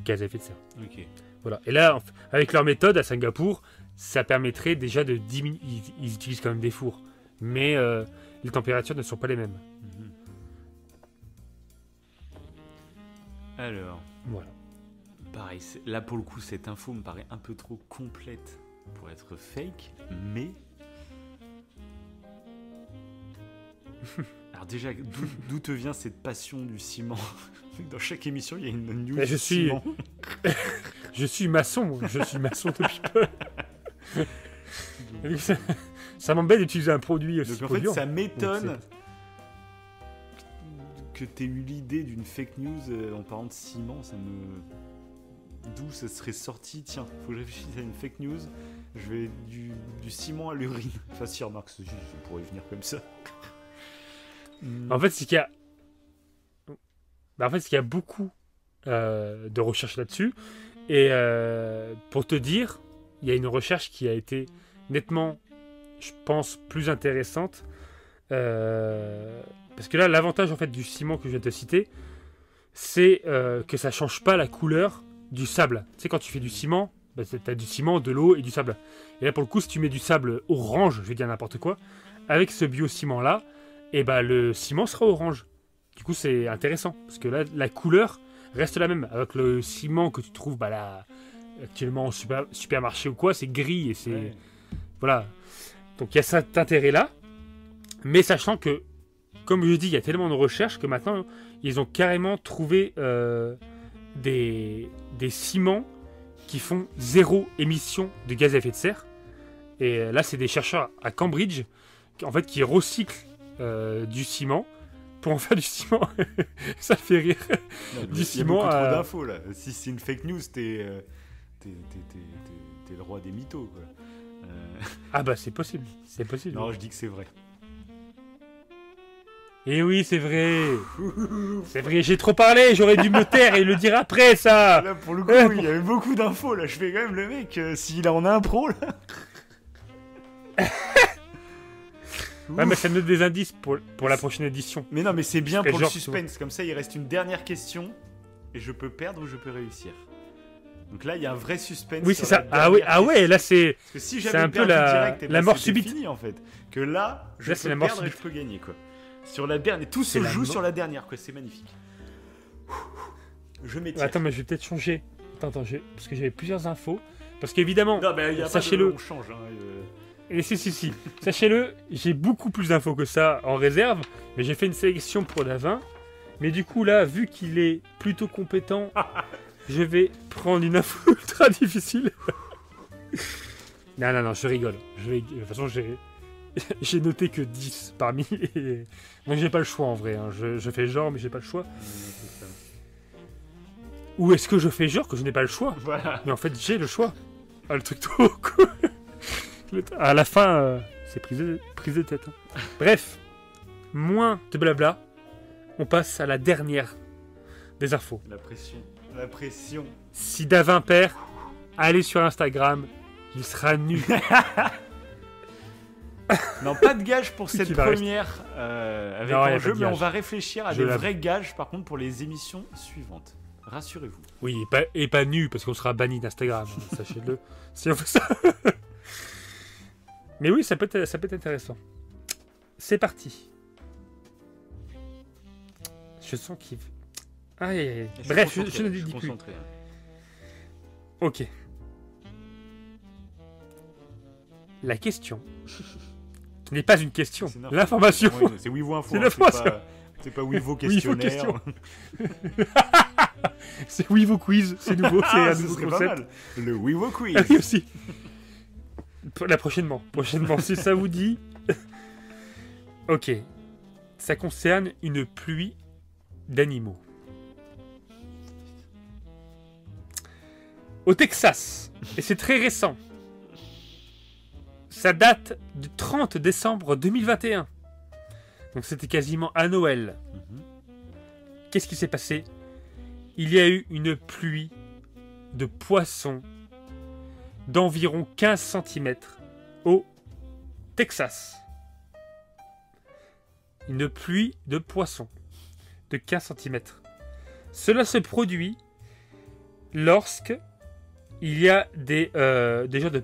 gaz à effet de serre. Ok. Voilà. Et là, avec leur méthode à Singapour, ça permettrait déjà de diminuer. Ils utilisent quand même des fours, mais les températures ne sont pas les mêmes. Mhm. Alors, Voilà. pareil, là pour le coup, cette info me paraît un peu trop complète pour être fake, mais... Alors déjà, d'où te vient cette passion du ciment? Dans chaque émission, il y a une news Je suis- ciment. Je suis maçon, moi. Je suis maçon depuis peu. Et ça m'embête d'utiliser un produit aussi Donc en fait, polluant. ça m'étonne Donc, que tu aies eu l'idée d'une fake news en parlant de ciment. Ça me... D'où ça serait sorti? Tiens, faut que je réfléchisse à une fake news. Je vais du ciment à l'urine. Enfin, si, remarque, ça pourrait venir comme ça. En fait, c'est qu'il y a... c'est qu'il y a beaucoup de recherches là-dessus. Et pour te dire, il y a une recherche qui a été nettement, je pense, plus intéressante. Parce que là, l'avantage en fait du ciment que je viens de te citer, c'est que ça change pas la couleur du sable. Tu sais, quand tu fais du ciment, bah, t'as du ciment, de l'eau et du sable. Et là, pour le coup, si tu mets du sable orange, je vais dire n'importe quoi, avec ce biociment là, et bah le ciment sera orange. Du coup, c'est intéressant parce que là, la couleur reste la même. Avec le ciment que tu trouves bah, là, actuellement en supermarché ou quoi, c'est gris et c'est Ouais. voilà. Donc il y a cet intérêt là, mais sachant que, comme je dis, il y a tellement de recherches que maintenant ils ont carrément trouvé des ciments qui font 0 émission de gaz à effet de serre. Et là, c'est des chercheurs à Cambridge en fait, qui recyclent du ciment pour en faire du ciment. Ça fait rire. Non, Du il y a ciment beaucoup à- trop d'infos là. Si c'est une fake news, t'es le roi des mythos, quoi. Ah bah c'est possible. C'est possible. Non, je dis que c'est vrai. Et oui, c'est vrai. C'est vrai, j'ai trop parlé. J'aurais dû me taire et le dire après, ça. Là, pour le coup, il y avait beaucoup d'infos là. Je fais quand même le mec, s'il en a un pro là. Ouais, mais ça me donne des indices pour la prochaine édition. Mais non, mais c'est bien Quel pour le genre, suspense. Comme ça, il reste une dernière question et je peux perdre ou je peux réussir. Donc là, il y a un vrai suspense. Oui, sur c'est la ça. Ah ouais, dernière là c'est. Parce que si c'est j'avais un peu perdu la- direct, la mort c'était subite. fini en fait. Que là, je Là, peux c'est la mort perdre et subite. je peux gagner quoi. Sur la dernière, tout C'est se la joue mort. sur la dernière quoi. C'est magnifique. Je m'étire. Attends, mais je vais peut-être changer. Attends, parce que j'avais plusieurs infos. Parce qu'évidemment, Non, mais il y a sachez-le. pas de... On change. Hein, et si. Sachez-le, j'ai beaucoup plus d'infos que ça en réserve. Mais j'ai fait une sélection pour Davin. Mais du coup, là, vu qu'il est plutôt compétent, je vais prendre une info ultra difficile. Non, je rigole. De toute façon, j'ai noté que 10 parmi. Donc j'ai pas le choix en vrai. Hein. Je fais genre, mais j'ai pas le choix. c'est ça. Ou est-ce que je fais genre que je n'ai pas le choix? Voilà. Mais en fait, j'ai le choix. Ah, le truc trop cool. À la fin, c'est prise de tête. Hein. Bref, moins de blabla. On passe à la dernière des infos. La pression. La pression. Si Davin perd, allez sur Instagram. Il sera nu. Non, pas de gage pour cette Qui va rester. première avec Non, y a l'enjeu, pas de mais on gage. va réfléchir à Je des l'avoue. vrais gages par contre pour les émissions suivantes. Rassurez-vous. Oui, et pas nu, parce qu'on sera banni d'Instagram. Hein, sachez-le. Si on fait ça. Mais oui, ça peut être intéressant. C'est parti. Je sens qu'il... Aïe, aïe, aïe. Bref, je ne dis plus. Concentré. Hein. Ok. La question, qui n'est pas une question, C'est n'importe l'information. quoi. Ouais, c'est Wivo Info. C'est hein, l'information. C'est pas Wivo Wivo questionnaire. C'est Wivo Quiz, c'est nouveau, c'est Ah, un ce nouveau serait pas concept. mal. Le Wivo Quiz. Ah oui, aussi. Là, prochainement, si ça vous dit. Ok. Ça concerne une pluie d'animaux. Au Texas, et c'est très récent. Ça date du 30 décembre 2021. Donc c'était quasiment à Noël. Mhm. Qu'est-ce qui s'est passé? Il y a eu une pluie de poissons d'environ 15 cm au Texas. Une pluie de poissons de 15 cm. Cela se produit lorsque il y a des genres de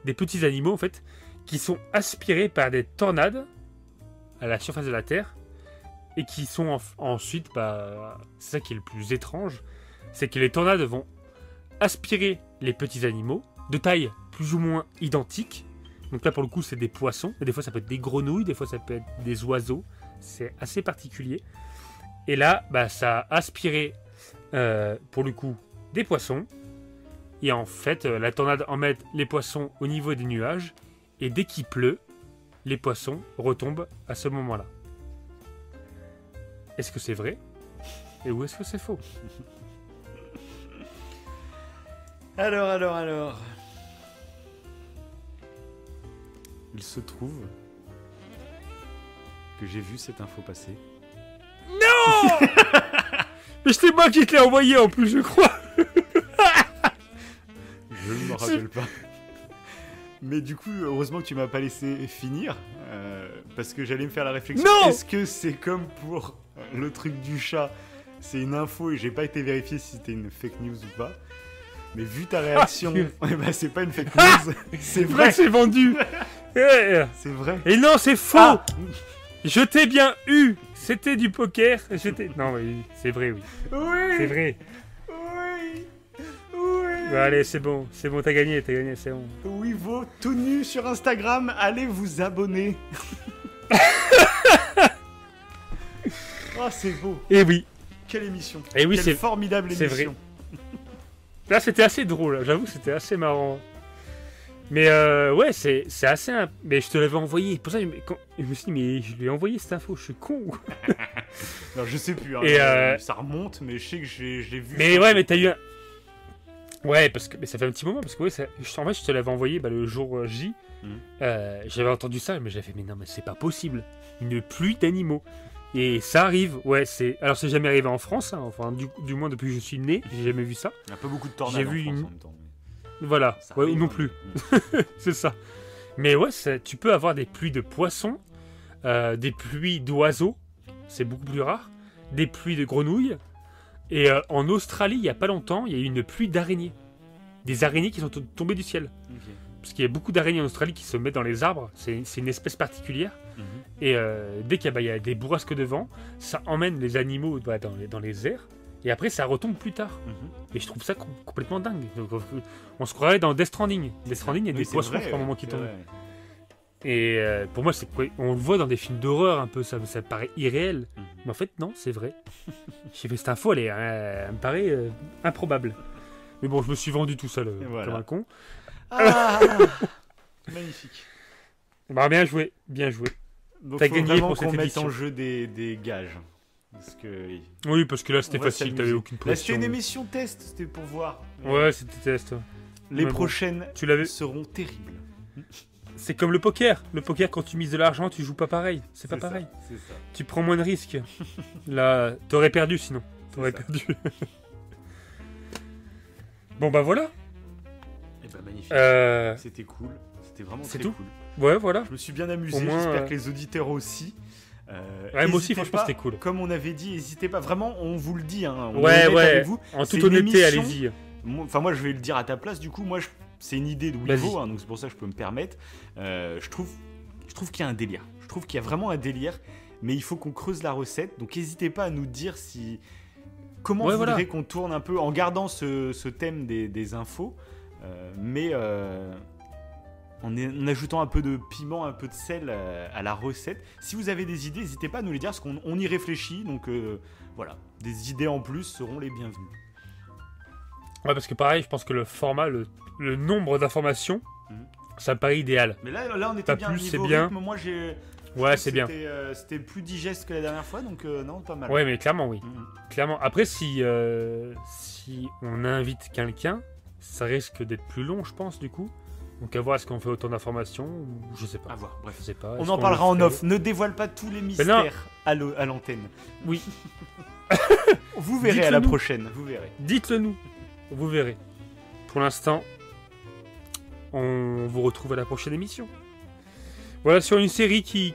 des petits animaux en fait qui sont aspirés par des tornades à la surface de la Terre et qui sont ensuite, c'est ça qui est le plus étrange, c'est que les tornades vont aspirer les petits animaux de taille plus ou moins identique. Donc là pour le coup c'est des poissons, et des fois ça peut être des grenouilles, des fois ça peut être des oiseaux, c'est assez particulier. Et là ça a aspiré pour le coup des poissons, et en fait la tornade emmène les poissons au niveau des nuages, et dès qu'il pleut, les poissons retombent à ce moment-là. Est-ce que c'est vrai? Et où est-ce que c'est faux? Alors. Il se trouve que j'ai vu cette info passer. Mais c'est moi qui te l'ai envoyé en plus, je crois. Je ne me rappelle pas. Mais du coup, heureusement que tu m'as pas laissé finir. parce que j'allais me faire la réflexion. Non. Est-ce que c'est comme pour le truc du chat? C'est une info et j'ai pas été vérifié si c'était une fake news ou pas. Mais vu ta réaction, eh ben, c'est pas une fake news, c'est Là, vrai. c'est vendu. Ouais. C'est vrai. Et non, c'est faux. Ah. Je t'ai bien eu. C'était du poker. Non, oui, c'est vrai, oui. Oui. C'est vrai. Oui. Oui. Bah, allez, c'est bon, t'as gagné, c'est bon. Oui, vos tout nu sur Instagram, allez vous abonner. Oh, c'est beau. Et oui. Quelle émission. Et oui, Quelle c'est formidable c'est émission. Là, c'était assez drôle. J'avoue, c'était assez marrant. Mais ouais, c'est assez. Mais je te l'avais envoyé. Pour ça, je me suis dit, mais je lui ai envoyé cette info. Je suis con. Non, je sais plus. Hein, Et ça remonte, mais je sais que je l'ai vu. Mais ouais, mais t'as eu un. Ouais, parce que mais ça fait un petit moment. Parce que ouais, en fait, je te l'avais envoyé le jour J. J'avais entendu ça, mais j'avais fait, mais non, mais c'est pas possible. Une pluie d'animaux. Et ça arrive, ouais, alors c'est jamais arrivé en France, hein, enfin du moins depuis que je suis né, j'ai jamais vu ça. Il y a pas beaucoup de tornades en France en même temps. Voilà, Ça ouais, arrive, non hein. plus, c'est ça. Mais ouais, tu peux avoir des pluies de poissons, des pluies d'oiseaux, c'est beaucoup plus rare, des pluies de grenouilles, et en Australie, il y a pas longtemps, il y a eu une pluie d'araignées. Des araignées qui sont tombées du ciel. Okay. Parce qu'il y a beaucoup d'araignées en Australie qui se mettent dans les arbres, c'est une espèce particulière. Et dès qu'il y a des bourrasques de vent, ça emmène les animaux dans les airs, et après ça retombe plus tard. Et je trouve ça complètement dingue. Donc, on se croirait dans Death Stranding. Death Stranding, il y a des poissons, je crois, à un moment qui tombent. Et pour moi, on le voit dans des films d'horreur un peu, ça paraît irréel. Mais en fait, non, c'est vrai. J'ai fait cette info, elle me paraît improbable. Mais bon, je me suis vendu tout seul comme un con. Ah. Magnifique. Bah, bien joué, bien joué. Donc, t'as faut gagné vraiment pour cette qu'on mette édition. en jeu des gages. Parce que Oui, parce que là c'était on va facile, s'amuser. t'avais aucune Là, pression. c'était une émission test, c'était pour voir. Ouais, c'était test. Les Mais bon, prochaines tu l'avais. seront terribles. C'est comme le poker. Le poker, quand tu mises de l'argent, tu joues pas pareil. C'est pas ça, pareil. C'est ça. Tu prends moins de risques. Là, t'aurais perdu sinon. T'aurais ça. perdu. Bon bah voilà. Et bah magnifique. C'était cool. C'était vraiment c'est très tout. cool. Ouais, voilà. Je me suis bien amusé. Au moins, J'espère que les auditeurs aussi. Ouais, moi aussi, N'hésitez franchement, pas, c'était cool. Comme on avait dit, n'hésitez pas. Vraiment, on vous le dit. Hein, on est Ouais, honnête ouais. avec vous. En C'est toute une honnêteté, émission- allez-y. Moi, je vais le dire à ta place. Du coup, moi, c'est une idée de Vas-y. Wivo, hein, donc c'est pour ça que je peux me permettre. Je trouve qu'il y a un délire. Je trouve qu'il y a vraiment un délire, mais il faut qu'on creuse la recette. Donc, n'hésitez pas à nous dire comment Ouais, vous voudrez voilà. qu'on tourne un peu en gardant ce thème des infos, mais en ajoutant un peu de piment, un peu de sel à la recette. Si vous avez des idées, n'hésitez pas à nous les dire, parce qu'on y réfléchit. Donc voilà, des idées en plus seront les bienvenues. Ouais, parce que pareil, je pense que le format, le nombre d'informations, ça me paraît idéal. Mais là on était Pas bien plus, niveau c'est bien. rythme. Moi, je Ouais, trouve c'est que bien. C'était plus digeste que la dernière fois, donc non, pas mal. Ouais, mais clairement, oui. Mhm. Clairement. Après, si on invite quelqu'un, ça risque d'être plus long, je pense, du coup. Donc à voir, est-ce qu'on fait autant d'informations ou je sais pas. À voir, bref. Je sais pas. On Est-ce en qu'on parlera le en fait off. Ne dévoile pas tous les non. mystères à l'antenne. Oui. Vous verrez à Dites-le la nous. prochaine, vous verrez. Dites-le nous. Vous verrez. Pour l'instant, on vous retrouve à la prochaine émission. Voilà, sur une série qui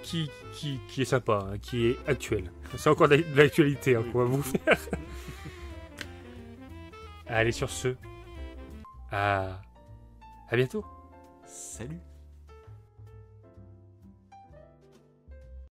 est sympa, hein, qui est actuelle. C'est encore de l'actualité hein, qu'on va vous faire. Allez, sur ce, à bientôt. Salut.